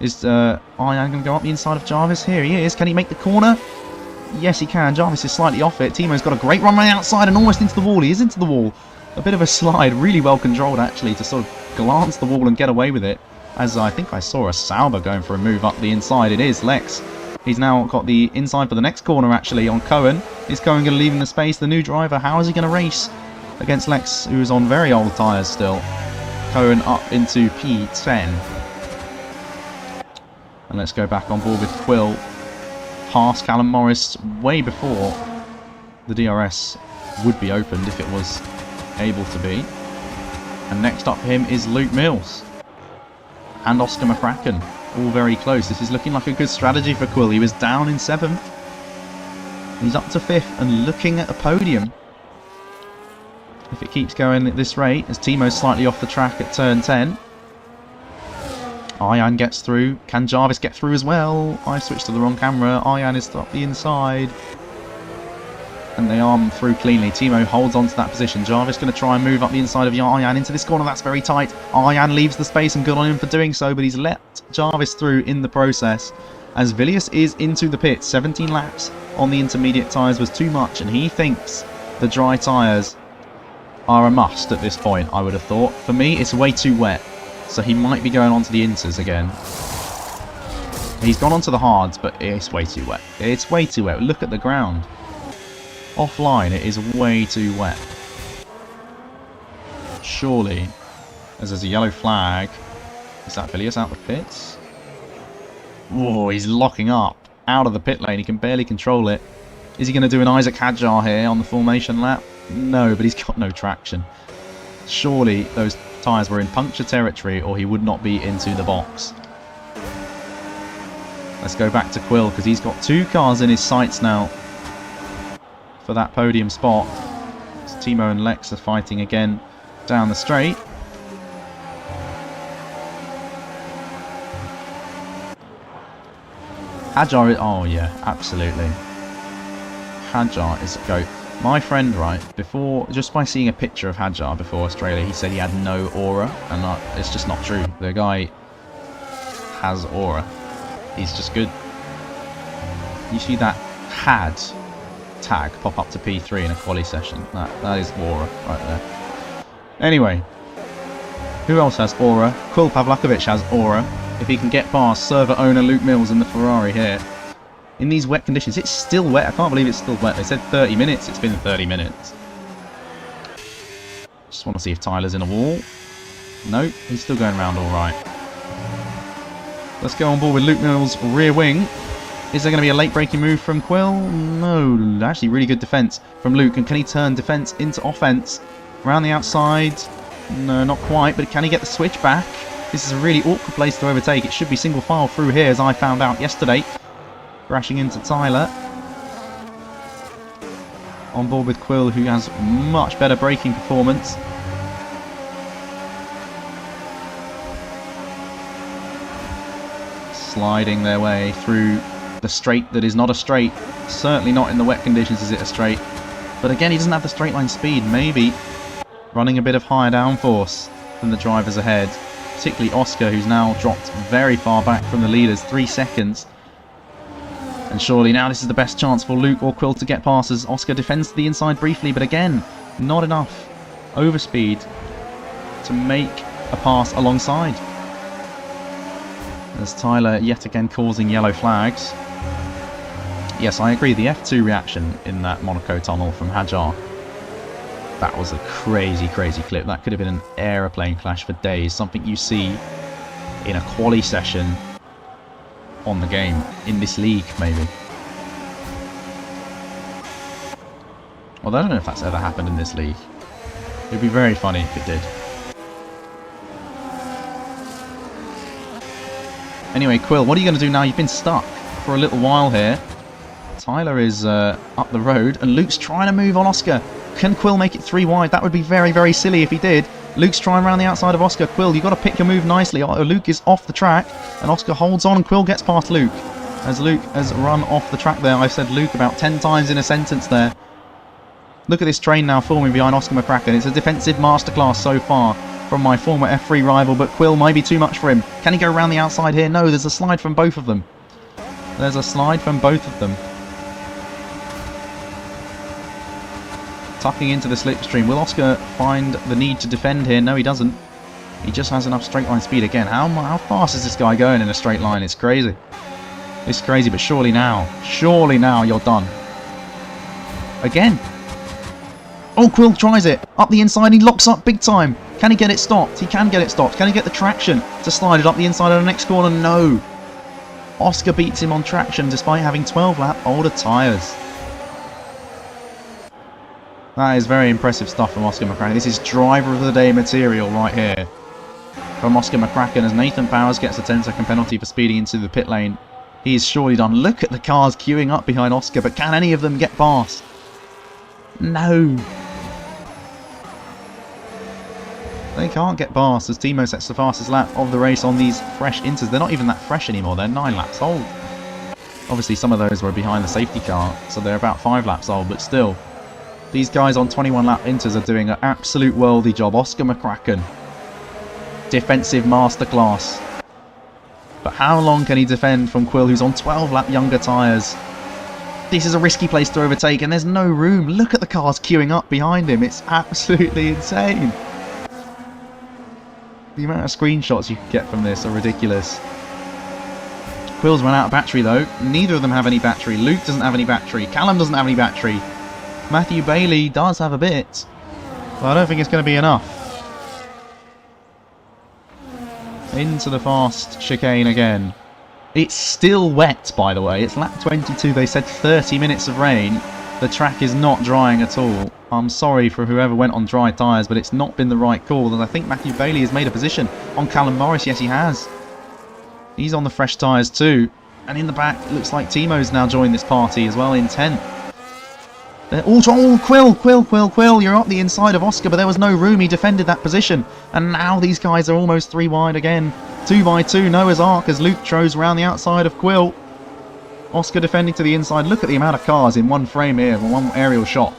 Is Ian going to go up the inside of Jarvis? Here he is. Can he make the corner? Yes, he can. Jarvis is slightly off it. Timo's got a great run right outside and almost into the wall. He is into the wall. A bit of a slide. Really well controlled, actually, to sort of glance the wall and get away with it. As I think I saw a Sauber going for a move up the inside. It is Lex. He's now got the inside for the next corner, actually, on Cohen. Is Cohen going to leave him the space? The new driver, how is he going to race against Lex, who's on very old tyres still? Cohen up into P10. And let's go back on board with Quill. Past Callum Morris way before the DRS would be opened if it was able to be. And next up for him is Luke Mills and Oscar McCracken, all very close. This is looking like a good strategy for Quill. He was down in 7th. He's up to 5th and looking at a podium. If it keeps going at this rate, as Timo's slightly off the track at turn 10. Ian gets through. Can Jarvis get through as well? I switched to the wrong camera. Ian is up the inside. And they arm through cleanly. Timo holds on to that position. Jarvis going to try and move up the inside of Ian into this corner. That's very tight. Ian leaves the space and good on him for doing so, but he's let Jarvis through in the process. As Villius is into the pit. 17 laps on the intermediate tyres was too much, and he thinks the dry tyres are a must at this point, I would have thought. For me, it's way too wet. So he might be going on to the inters again. He's gone on to the hards, but it's way too wet. It's way too wet. Look at the ground. Offline, it is way too wet. Surely, as there's a yellow flag. Is that Villius out the pits? Whoa, he's locking up. Out of the pit lane. He can barely control it. Is he going to do an Isaac Hadjar here on the formation lap? No, but he's got no traction. Surely those tyres were in puncture territory or he would not be into the box. Let's go back to Quill because he's got 2 cars in his sights now for that podium spot. So Timo and Lex are fighting again down the straight. Hadjar, oh yeah, absolutely. Hadjar is a goat. My friend, right, before, just by seeing a picture of Hadjar before Australia, he said he had no aura, and it's just not true. The guy has aura. He's just good. You see that had tag pop up to P3 in a quali session. That is aura right there. Anyway, who else has aura? Quill Pavlakovic has aura. If he can get past server owner Luke Mills in the Ferrari here. In these wet conditions, it's still wet. I can't believe it's still wet. They said 30 minutes. It's been 30 minutes. Just want to see if Tyler's in a wall. Nope, he's still going around all right. Let's go on board with Luke Mills' rear wing. Is there going to be a late braking move from Quill? No, actually really good defence from Luke. And can he turn defence into offence? Around the outside? No, not quite, but can he get the switch back? This is a really awkward place to overtake. It should be single file through here, as I found out yesterday. Crashing into Tyler. On board with Quill, who has much better braking performance. Sliding their way through the straight that is not a straight. Certainly not in the wet conditions is it a straight. But again, he doesn't have the straight line speed. Maybe running a bit of higher downforce than the drivers ahead. Particularly Oscar, who's now dropped very far back from the leaders. 3 seconds. And surely now this is the best chance for Luke or Quill to get past as Oscar defends to the inside briefly, but again, not enough overspeed to make a pass alongside. As Tyler yet again causing yellow flags. Yes, I agree, the F2 reaction in that Monaco tunnel from Hajar, that was a crazy, crazy clip. That could have been an aeroplane clash for days. Something you see in a quali session on the game, in this league maybe. Although I don't know if that's ever happened in this league. It would be very funny if it did. Anyway, Quill, what are you going to do now? You've been stuck for a little while here. Tyler is up the road, and Luke's trying to move on Oscar. Can Quill make it 3 wide? That would be very, very silly if he did. Luke's trying around the outside of Oscar. Quill, you've got to pick your move nicely. Luke is off the track, and Oscar holds on, and Quill gets past Luke. As Luke has run off the track there. I've said Luke about 10 times in a sentence there. Look at this train now forming behind Oscar McCracken. It's a defensive masterclass so far from my former F3 rival, but Quill might be too much for him. Can he go around the outside here? No, there's a slide from both of them. There's a slide from both of them. Tucking into the slipstream. Will Oscar find the need to defend here? No, he doesn't. He just has enough straight line speed again. How fast is this guy going in a straight line? It's crazy. It's crazy, but surely now you're done. Again. Oh, Quill tries it. Up the inside, he locks up big time. Can he get it stopped? He can get it stopped. Can he get the traction to slide it up the inside of the next corner? No. Oscar beats him on traction despite having 12 lap older tyres. That is very impressive stuff from Oscar McCracken. This is driver of the day material right here from Oscar McCracken as Nathan Powers gets a 10-second penalty for speeding into the pit lane. He is surely done. Look at the cars queuing up behind Oscar, but can any of them get past? No. They can't get past as Timo sets the fastest lap of the race on these fresh inters. They're not even that fresh anymore. They're 9 laps old. Obviously, some of those were behind the safety car, so they're about 5 laps old, but still. These guys on 21 lap inters are doing an absolute worldy job. Oscar McCracken. Defensive masterclass. But how long can he defend from Quill, who's on 12 lap younger tyres? This is a risky place to overtake, and there's no room. Look at the cars queuing up behind him. It's absolutely insane. The amount of screenshots you can get from this are ridiculous. Quill's run out of battery though. Neither of them have any battery. Luke doesn't have any battery. Callum doesn't have any battery. Matthew Bailey does have a bit, but I don't think it's going to be enough. Into the fast chicane again. It's still wet, by the way. It's lap 22. They said 30 minutes of rain. The track is not drying at all. I'm sorry for whoever went on dry tyres, but it's not been the right call. And I think Matthew Bailey has made a position on Callum Morris. Yes, he has. He's on the fresh tyres too. And in the back, it looks like Timo's now joined this party as well in 10th. Oh, Quill, you're up the inside of Oscar, but there was no room. He defended that position. And now these guys are almost 3 wide again. 2 by 2, Noah's Ark as Luke throws around the outside of Quill. Oscar defending to the inside. Look at the amount of cars in one frame here, one aerial shot.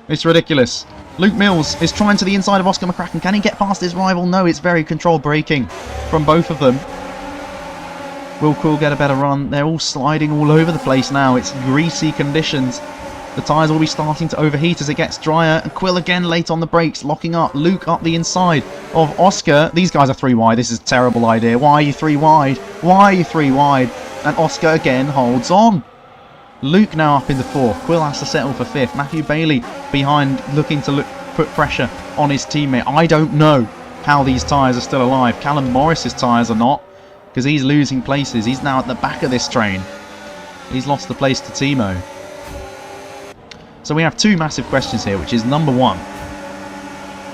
It's ridiculous. Luke Mills is trying to the inside of Oscar McCracken. Can he get past his rival? No, it's very controlled braking from both of them. Will Quill get a better run? They're all sliding all over the place now. It's greasy conditions. The tyres will be starting to overheat as it gets drier. And Quill again late on the brakes, locking up. Luke up the inside of Oscar. These guys are 3 wide. This is a terrible idea. Why are you 3 wide? Why are you 3 wide? And Oscar again holds on. Luke now up in the 4th. Quill has to settle for 5th. Matthew Bailey behind, looking to put pressure on his teammate. I don't know how these tyres are still alive. Callum Morris's tyres are not, because he's losing places. He's now at the back of this train. He's lost the place to Timo. So we have 2 massive questions here, which is number 1,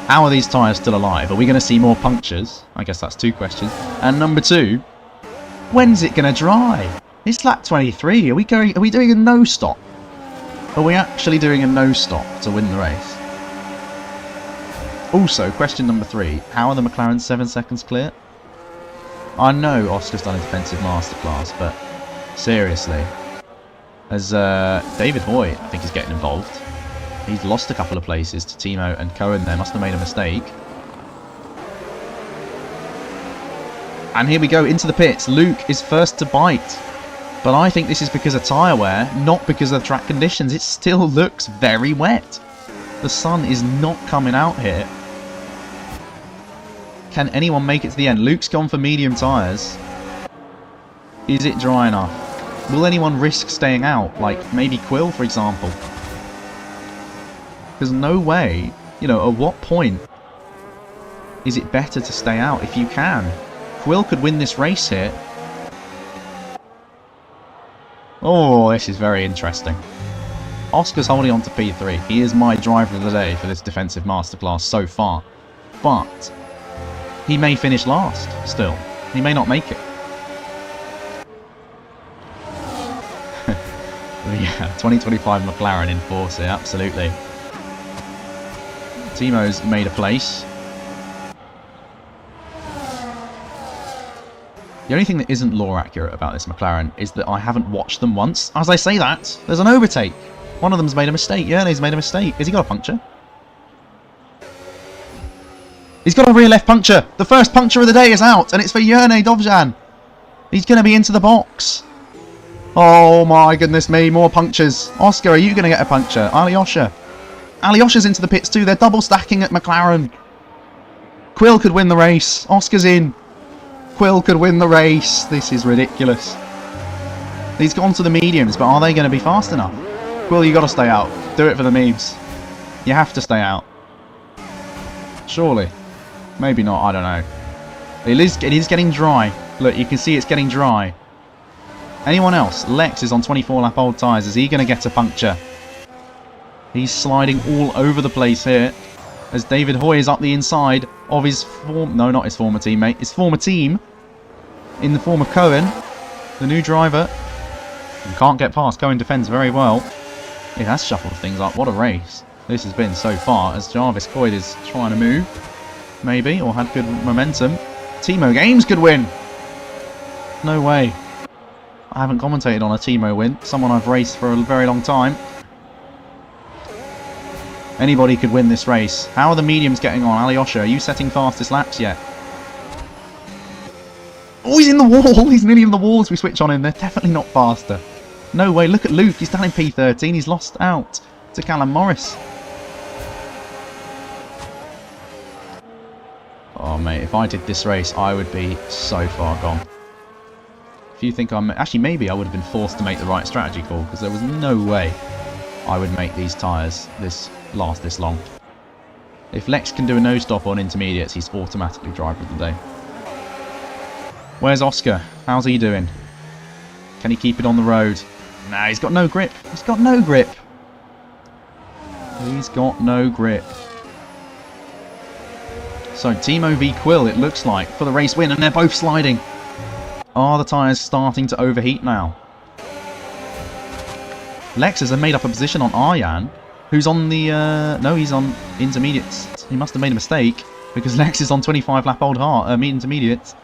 how are these tyres still alive? Are we going to see more punctures? I guess that's 2 questions. And number 2, when's it going to dry? It's lap 23. Are we doing a no stop? Are we actually doing a no stop to win the race? Also, question number 3, how are the McLaren 7 seconds clear? I know Oscar's done a defensive masterclass, but seriously. As David Hoy, I think, is getting involved. He's lost a couple of places to Timo and Cohen there. Must have made a mistake. And here we go into the pits. Luke is first to bite. But I think this is because of tyre wear, not because of track conditions. It still looks very wet. The sun is not coming out here. Can anyone make it to the end? Luke's gone for medium tyres. Is it dry enough? Will anyone risk staying out? Like, maybe Quill, for example. There's no way, you know, at what point is it better to stay out if you can? Quill could win this race here. Oh, this is very interesting. Oscar's holding on to P3. He is my driver of the day for this defensive masterclass so far. But he may finish last still. He may not make it. Yeah, 2025 McLaren in force here, absolutely. Timo's made a place. The only thing that isn't lore accurate about this McLaren is that I haven't watched them once. As I say that, there's an overtake. One of them's made a mistake. Yerne's made a mistake. Has he got a puncture? He's got a rear left puncture. The first puncture of the day is out, and it's for Yerne Dovzhan. He's going to be into the box. Oh my goodness me, more punctures. Oscar, are you going to get a puncture? Alyosha. Alyosha's into the pits too. They're double stacking at McLaren. Quill could win the race. Oscar's in. Quill could win the race. This is ridiculous. He's gone to the mediums, but are they going to be fast enough? Quill, you got to stay out. Do it for the memes. You have to stay out. Surely. Maybe not, I don't know. It is getting dry. Look, you can see it's getting dry. Anyone else? Lex is on 24 lap old tyres. Is he going to get a puncture? He's sliding all over the place here. As David Hoy is up the inside of his not his former teammate. His former team. In the form of Cohen. The new driver. And can't get past. Cohen defends very well. It has shuffled things up. What a race this has been so far. As Jarvis Coyd is trying to move. Maybe. Or had good momentum. Timo Games could win. No way. I haven't commentated on a Timo win. Someone I've raced for a very long time. Anybody could win this race. How are the mediums getting on? Alyosha, are you setting fastest laps yet? Oh, he's in the wall. He's nearly in the wall as we switch on him. They're definitely not faster. No way. Look at Luke. He's down in P13. He's lost out to Callum Morris. Oh, mate. If I did this race, I would be so far gone. If you think I'm... Actually, maybe I would have been forced to make the right strategy call, because there was no way I would make these tyres last this long. If Lex can do a no-stop on intermediates, he's automatically driver of the day. Where's Oscar? How's he doing? Can he keep it on the road? Nah, he's got no grip. He's got no grip. He's got no grip. So, Timo v Quill, it looks like, for the race win, and they're both sliding. Are the tyres starting to overheat now? Lex has made up a position on Aryan, who's on the... no, he's on intermediates. He must have made a mistake, because Lex is on 25 lap old intermediates.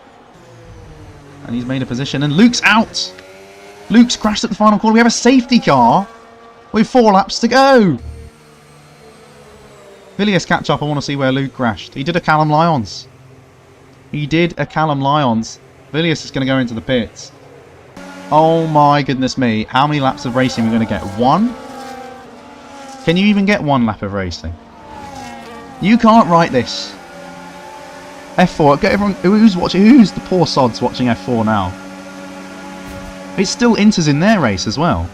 And he's made a position, and Luke's out! Luke's crashed at the final corner. We have a safety car with 4 laps to go. Villiers catch up. I want to see where Luke crashed. He did a Callum Lyons. He did a Callum Lyons. Villiers is going to go into the pits. Oh my goodness me. How many laps of racing are we going to get? 1? Can you even get 1 lap of racing? You can't write this. F4. Get everyone. Who's watching? Who's the poor sods watching F4 now? It's still Inters in their race as well.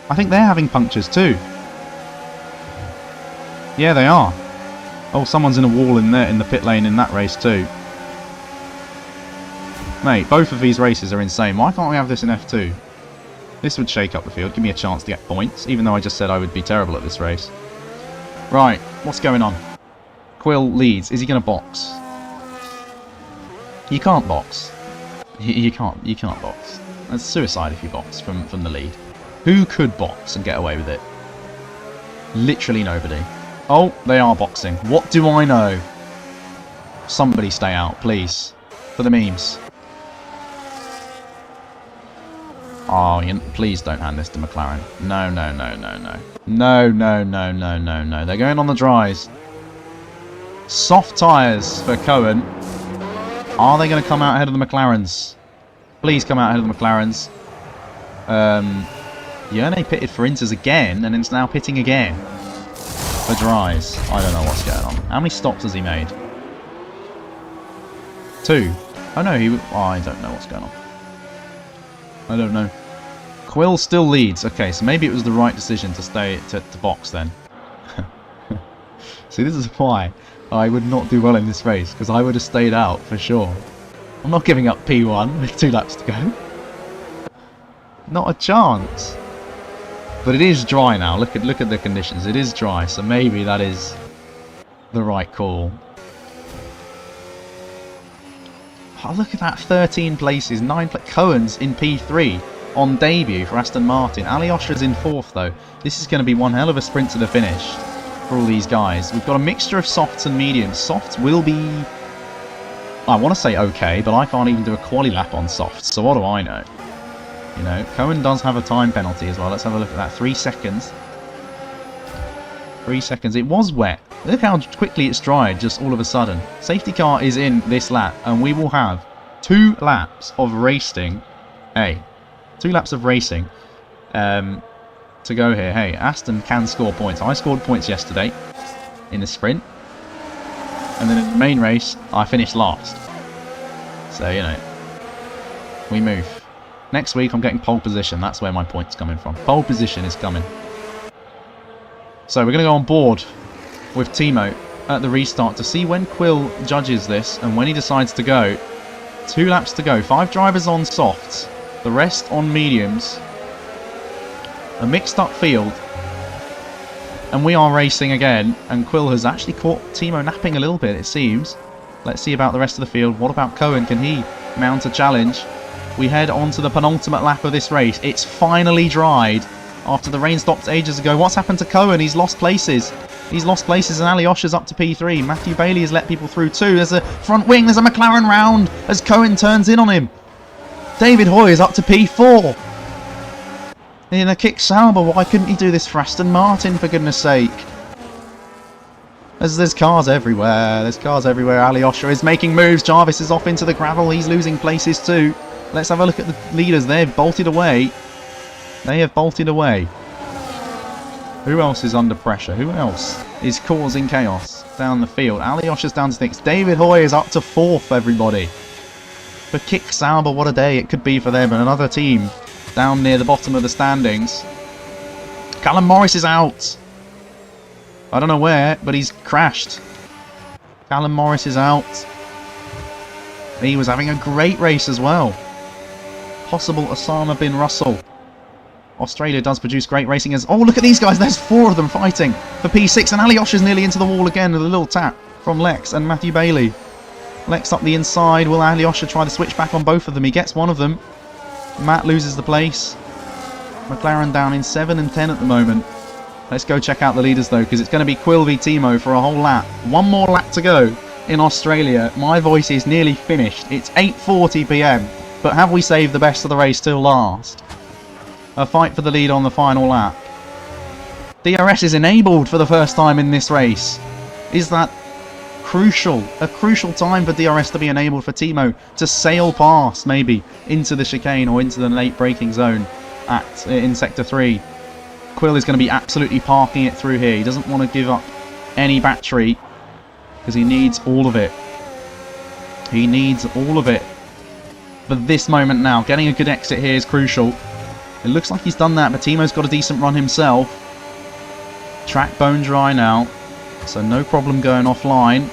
I think they're having punctures too. Yeah, they are. Oh, someone's in a wall in there in the pit lane in that race too. Mate, both of these races are insane. Why can't we have this in F2? This would shake up the field, give me a chance to get points, even though I just said I would be terrible at this race. Right, what's going on? Quill leads. Is he going to box? You can't box. You can't box. That's suicide if you box from the lead. Who could box and get away with it? Literally nobody. Oh, they are boxing. What do I know? Somebody stay out, please. For the memes. Oh, please don't hand this to McLaren. No, no, no, no, no. No, no, no, no, no, no. They're going on the dries. Soft tyres for Cohen. Are they going to come out ahead of the McLarens? Please come out ahead of the McLarens. Yerne pitted for Inters again, and it's now pitting again for dries. I don't know what's going on. How many stops has he made? 2. Oh no, I don't know what's going on. I don't know. Quill still leads. Okay, so maybe it was the right decision to stay to box then. See, this is why I would not do well in this race, because I would have stayed out for sure. I'm not giving up P1 with 2 laps to go. Not a chance. But it is dry now. Look at the conditions. It is dry, so maybe that is the right call. Oh, look at that. 13 places, 9 Cohen's in P3 on debut for Aston Martin. Alyosha's in 4th though. This is going to be one hell of a sprint to the finish for all these guys. We've got a mixture of softs and mediums. Softs will be, I want to say okay, but I can't even do a quali lap on softs, so what do I know? You know, Cohen does have a time penalty as well. Let's have a look at that. 3 seconds. 3 seconds. It was wet. Look how quickly it's dried just all of a sudden. Safety car is in this lap, and we will have 2 laps of racing. Hey, 2 laps of racing to go here. Hey, Aston can score points. I scored points yesterday in the sprint. And then in the main race, I finished last. So, you know, we move. Next week, I'm getting pole position. That's where my point's coming from. Pole position is coming. So, we're going to go on board with Timo at the restart to see when Quill judges this and when he decides to go. 2 laps to go. 5 drivers on softs. The rest on mediums. A mixed up field. And we are racing again. And Quill has actually caught Timo napping a little bit, it seems. Let's see about the rest of the field. What about Cohen? Can he mount a challenge? We head on to the penultimate lap of this race. It's finally dried after the rain stopped ages ago. What's happened to Cohen? He's lost places. He's lost places and Alyosha's up to P3. Matthew Bailey has let people through too. There's a front wing. There's a McLaren round as Cohen turns in on him. David Hoy is up to P4. In a kick Sauber. Why couldn't he do this for Aston Martin, for goodness sake? There's cars everywhere. There's cars everywhere. Alyosha is making moves. Jarvis is off into the gravel. He's losing places too. Let's have a look at the leaders. They've bolted away. They have bolted away. Who else is under pressure? Who else is causing chaos down the field? Alyosha's down to 6th. David Hoy is up to 4th, everybody. For Kick Sauber, what a day it could be for them. And another team down near the bottom of the standings. Callum Morris is out. I don't know where, but he's crashed. Callum Morris is out. He was having a great race as well. Possible Osama bin Russell. Australia does produce great racing as... Oh, look at these guys. There's 4 of them fighting for P6. And Alyosha's nearly into the wall again with a little tap from Lex and Matthew Bailey. Lex up the inside. Will Alyosha try the switch back on both of them? He gets one of them. Matt loses the place. McLaren down in 7 and 10 at the moment. Let's go check out the leaders though, because it's going to be Quill v Timo for a whole lap. 1 more lap to go in Australia. My voice is nearly finished. It's 8:40 PM. But have we saved the best of the race till last? A fight for the lead on the final lap. DRS is enabled for the first time in this race. Is that crucial? A crucial time for DRS to be enabled for Timo to sail past maybe into the chicane or into the late braking zone in Sector 3. Quill is going to be absolutely parking it through here. He doesn't want to give up any battery because he needs all of it. He needs all of it. For this moment now, getting a good exit here is crucial. It looks like he's done that, but Timo's got a decent run himself. Track bone dry now, so no problem going offline.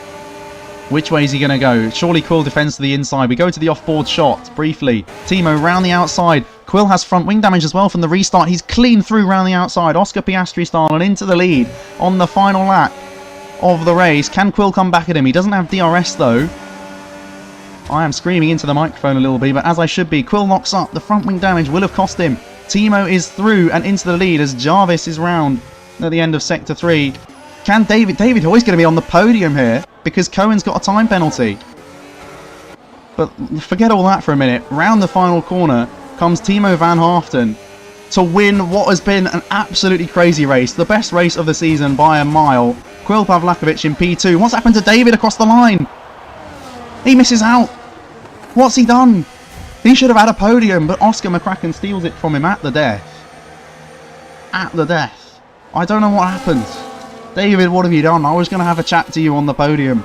Which way is he going to go? Surely Quill defends to the inside. We go to the off-board shot briefly. Timo round the outside. Quill has front wing damage as well from the restart. He's clean through round the outside. Oscar Piastri style and into the lead on the final lap of the race. Can Quill come back at him? He doesn't have DRS though. I am screaming into the microphone a little bit, but as I should be. Quill knocks up. The front wing damage will have cost him. Timo is through and into the lead as Jarvis is round at the end of Sector 3. Can David Hoy's going to be on the podium here because Cohen's got a time penalty. But forget all that for a minute. Round the final corner comes Timo van Haften to win what has been an absolutely crazy race. The best race of the season by a mile. Quill Pavlakovic in P2. What's happened to David across the line? He misses out. What's he done? He should have had a podium, but Oscar McCracken steals it from him at the death. At the death. I don't know what happened. David, what have you done? I was going to have a chat to you on the podium.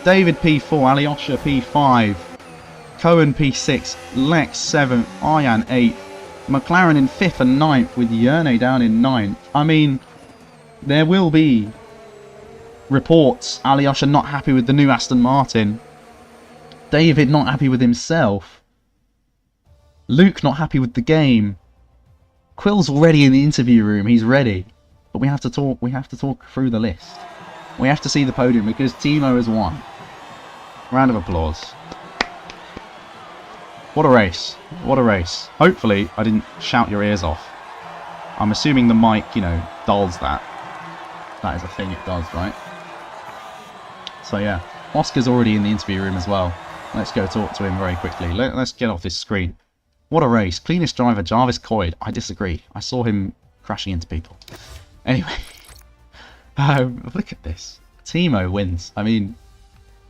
David P4, Alyosha P5, Cohen P6, Lex 7, Ian 8, McLaren in 5th and 9th with Yerne down in 9th. I mean, there will be reports. Alyosha not happy with the new Aston Martin. David not happy with himself. Luke not happy with the game. Quill's already in the interview room. He's ready. But we have to talk. We have to talk through the list. We have to see the podium because Timo has won. Round of applause. What a race. What a race. Hopefully I didn't shout your ears off. I'm assuming the mic, you know, dulls that. That is a thing it does, right? So yeah, Oscar's already in the interview room as well. Let's go talk to him very quickly. Let's get off this screen. What a race. Cleanest driver, Jarvis Coyd. I disagree. I saw him crashing into people. Anyway. Look at this. Timo wins. I mean,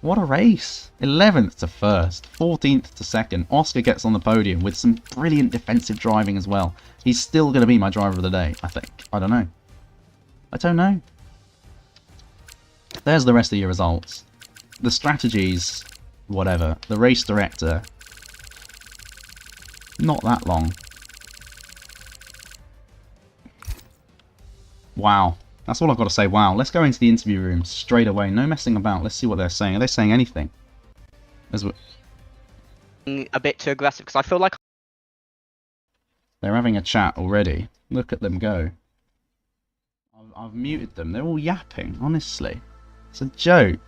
what a race. 11th to 1st. 14th to 2nd. Oscar gets on the podium with some brilliant defensive driving as well. He's still going to be my driver of the day, I think. I don't know. I don't know. There's the rest of your results. The strategies, whatever. The race director, not that long. Wow. That's all I've got to say. Wow. Let's go into the interview room straight away. No messing about. Let's see what they're saying. Are they saying anything? A bit too aggressive because I feel like they're having a chat already. Look at them go. I've muted them. They're all yapping, honestly. It's a joke.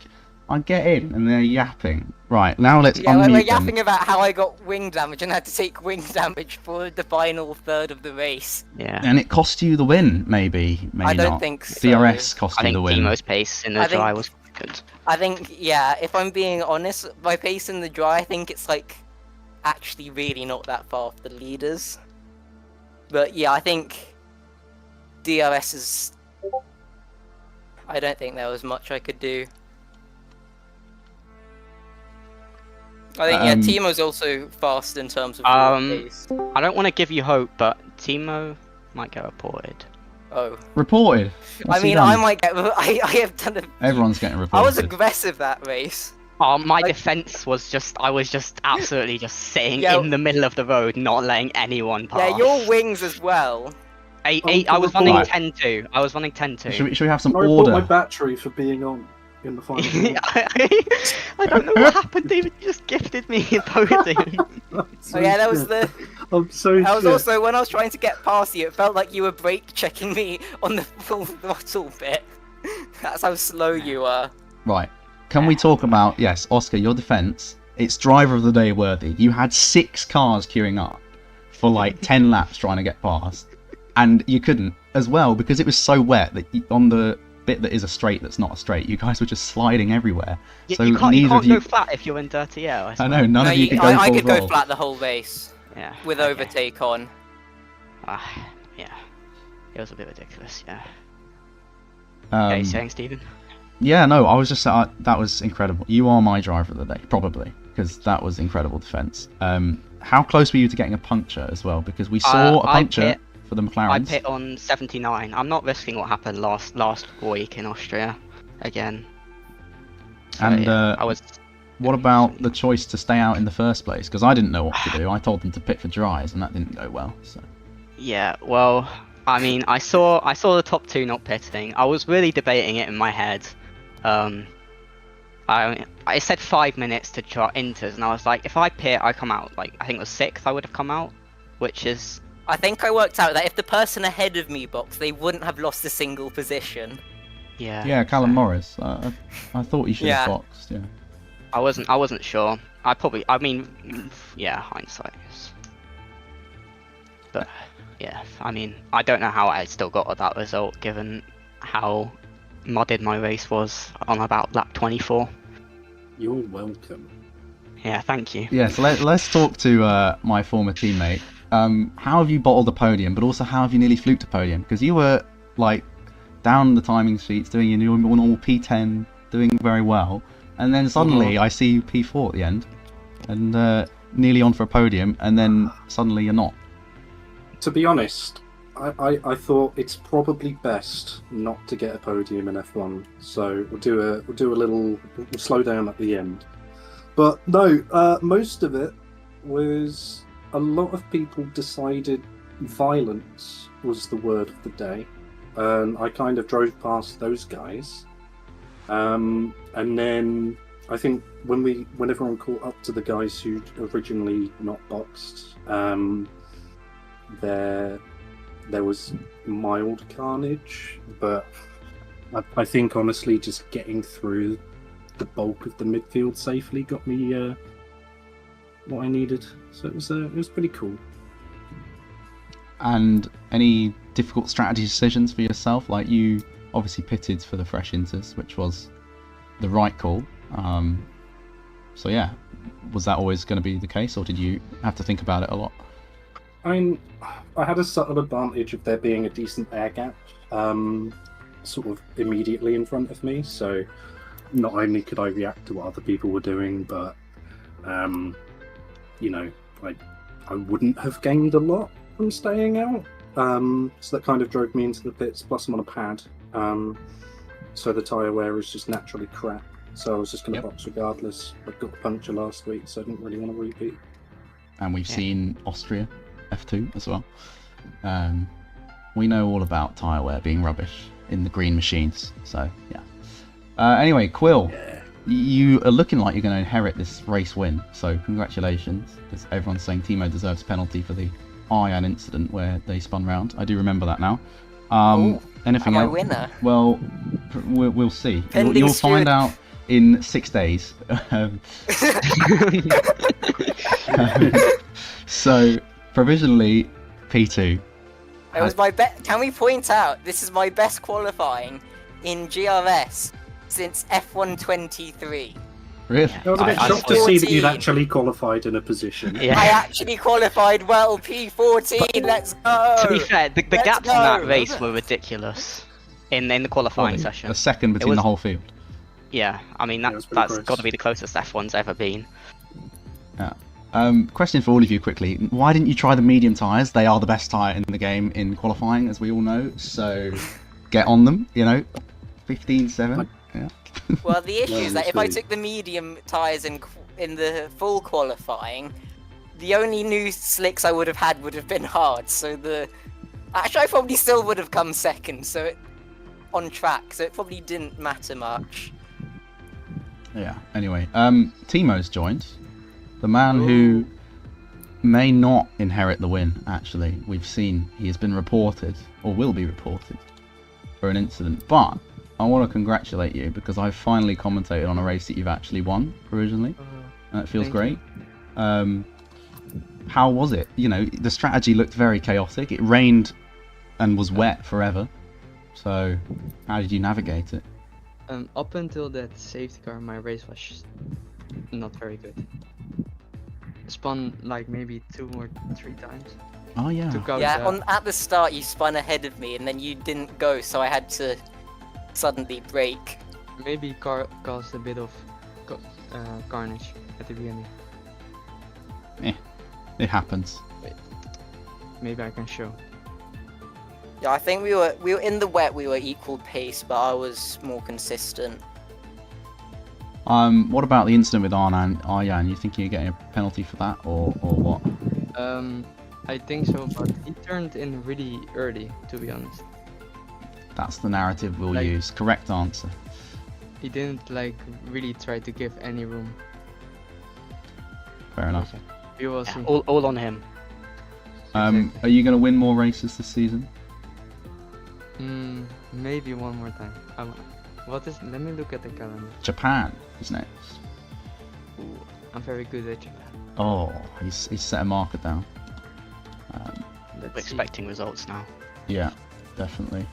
I get in and they're yapping. Right, now let's unmute we're them. yapping about how I got wing damage and had to take wing damage for the final third of the race. yeah. And it cost you the win, maybe I don't not. think so. DRS cost I you think the win. Timo's pace in the dry was good. I think, yeah, if I'm being honest, my pace in the dry, I think it's like actually really not that far off the leaders. But yeah, I think DRS is... I don't think there was much I could do. I think, yeah, Timo's also fast in terms of pace. I don't want to give you hope, but Timo might get reported. Oh. Reported? What's I mean, I might get... I have done a... Everyone's getting reported. I was aggressive that race. My defense was just... I was just absolutely just sitting in the middle of the road, not letting anyone pass. Yeah, your wings as well. I was running 10-2. I was running 10-2. Should we have some I order? my battery for being on in the final. I don't know what happened, David. You just gifted me a podium. So yeah, that was the... I'm so That was also, when I was trying to get past you, it felt like you were brake checking me on the full throttle bit. That's how slow you were. Right. Can we talk about, yes, Oscar, your defense? It's driver of the day worthy. You had 6 cars queuing up for like 10 laps trying to get past. And you couldn't as well because it was so wet that on the bit that is a straight that's not a straight, you guys were just sliding everywhere. So you can't go flat if you're in dirty air. I know, none of you could go I full could throttle. go flat the whole race. Yeah. With overtake on. Yeah. It was a bit ridiculous, yeah. Um, Okay, saying Stephen? Yeah, no, I was just that was incredible. You are my driver of the day, probably, because that was incredible defense. How close were you to getting a puncture as well? Because we saw a puncture for the McLarens. I pit on 79. I'm not risking what happened last week in Austria again. So, and yeah, I was. What about the choice to stay out in the first place? Because I didn't know what to do. I told them to pit for dries, and that didn't go well. So. Yeah, well, I mean, I saw the top 2 not pitting. I was really debating it in my head. I said 5 minutes to chart inters, and I was like, if I pit, I come out like I think it was 6th. I would have come out, which is. I think I worked out that if the person ahead of me boxed, they wouldn't have lost a single position. Yeah. Yeah, Callum Morris. I thought he should have boxed. Yeah. I wasn't sure. I mean, yeah, hindsight. But yeah, I mean, I don't know how I still got that result given how modded my race was on about lap 24. You're welcome. Yeah, thank you. Yeah, so let's talk to my former teammate. How have you bottled a podium, but also how have you nearly fluked a podium? Because you were like down the timing sheets doing your normal P10, doing very well, and then suddenly I see you P4 at the end, and nearly on for a podium, and then suddenly you're not. To be honest, I thought it's probably best not to get a podium in F1. So we'll do a little, we'll slow down at the end. But no, most of it was a lot of people decided violence was the word of the day, and I kind of drove past those guys. And then I think when everyone caught up to the guys who'd originally not boxed, there was mild carnage, but I think honestly just getting through the bulk of the midfield safely got me what I needed. So it was pretty cool. And any difficult strategy decisions for yourself? Like, you obviously pitted for the fresh inters, which was the right call. So yeah, was that always going to be the case, or did you have to think about it a lot? I mean, I had a subtle advantage of there being a decent air gap sort of immediately in front of me, so not only could I react to what other people were doing, but you know, I wouldn't have gained a lot from staying out. So that kind of drove me into the pits, plus I'm on a pad, so the tyre wear is just naturally crap. So I was just going to box regardless. I got the puncture last week, so I didn't really want to repeat. And we've seen Austria F2 as well. We know all about tyre wear being rubbish in the green machines, so yeah. Anyway, Quill, you are looking like you're going to inherit this race win, so congratulations, because everyone's saying Timo deserves a penalty for the Ian incident where they spun round. I do remember that now. Anything am I else? winner? Well, we'll see. Pending You'll find out in 6 days. So, provisionally, P2. It was my best. Can we point out this is my best qualifying in GRS since F1 23? Really? I was a bit I shocked to see that 14. you'd actually qualified in a position. Yeah. I actually qualified well, P14. Let's go. To be fair, the Let's gaps in go. that race were ridiculous in the qualifying session. A second between was- the whole field. Yeah, I mean Yeah, it was pretty that's close. got to be the closest F1's ever been. Yeah. Question for all of you quickly. Why didn't you try the medium tyres? They are the best tyre in the game in qualifying, as we all know. So get on them, 15.7. Yeah. Well, the issue is that if I honestly. took the medium tyres in the full qualifying, the only new slicks I would have had would have been hard. So actually I probably still would have come second. So on track. So it probably didn't matter much. Yeah. Anyway, Timo's joined. The man who may not inherit the win, actually. We've seen he has been reported, or will be reported, for an incident. But I want to congratulate you, because I've finally commentated on a race that you've actually won, provisionally. And it feels Thank great. How was it? The strategy looked very chaotic. It rained and was wet forever. So, how did you navigate it? Up until that safety car, my race was not very good. Spun like maybe 2 or 3 times. Oh, yeah. Took out Yeah, at the start you spun ahead of me and then you didn't go, so I had to suddenly brake. maybe caused a bit of carnage at the beginning. It happens. Maybe I can show. Yeah, I think we were in the wet. We were equal pace, but I was more consistent. What about the incident with Aryan? You think you're getting a penalty for that, or what? I think so, but he turned in really early, to be honest. That's the narrative we'll Like- use. Correct answer. He didn't really try to give any room. Fair enough. We will Yeah, see. all on him. Are you going to win more races this season? Maybe one more time. Let me look at the calendar. Japan is next. Ooh, I'm very good at Japan. Oh, he's set a marker down. Let's We're see. expecting results now. Yeah, definitely.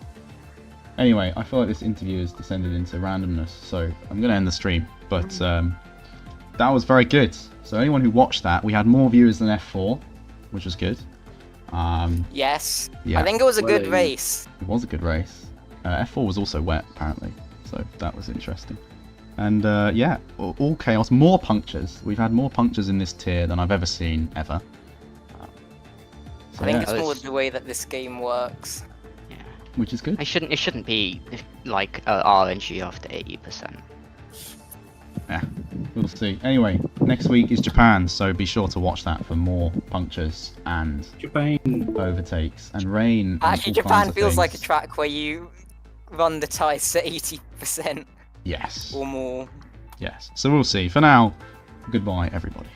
Anyway, I feel like this interview has descended into randomness, so I'm going to end the stream. But that was very good. So anyone who watched that, we had more viewers than F4, which was good. Yes. Yeah, I think it was a good Well, race. it was a good race. F4 was also wet, apparently, so that was interesting. And yeah, all chaos, more punctures. We've had more punctures in this tier than I've ever seen, ever. So, I think yeah, it's more the way that this game works. Yeah. which is good. It shouldn't be like RNG after 80%. Yeah, we'll see. Anyway, next week is Japan, so be sure to watch that for more punctures and Japan. overtakes and rain. And Actually, all kinds Japan of feels like a things. track where you run the tyres to 80% Yes. or more. Yes. So we'll see. For now, goodbye, everybody.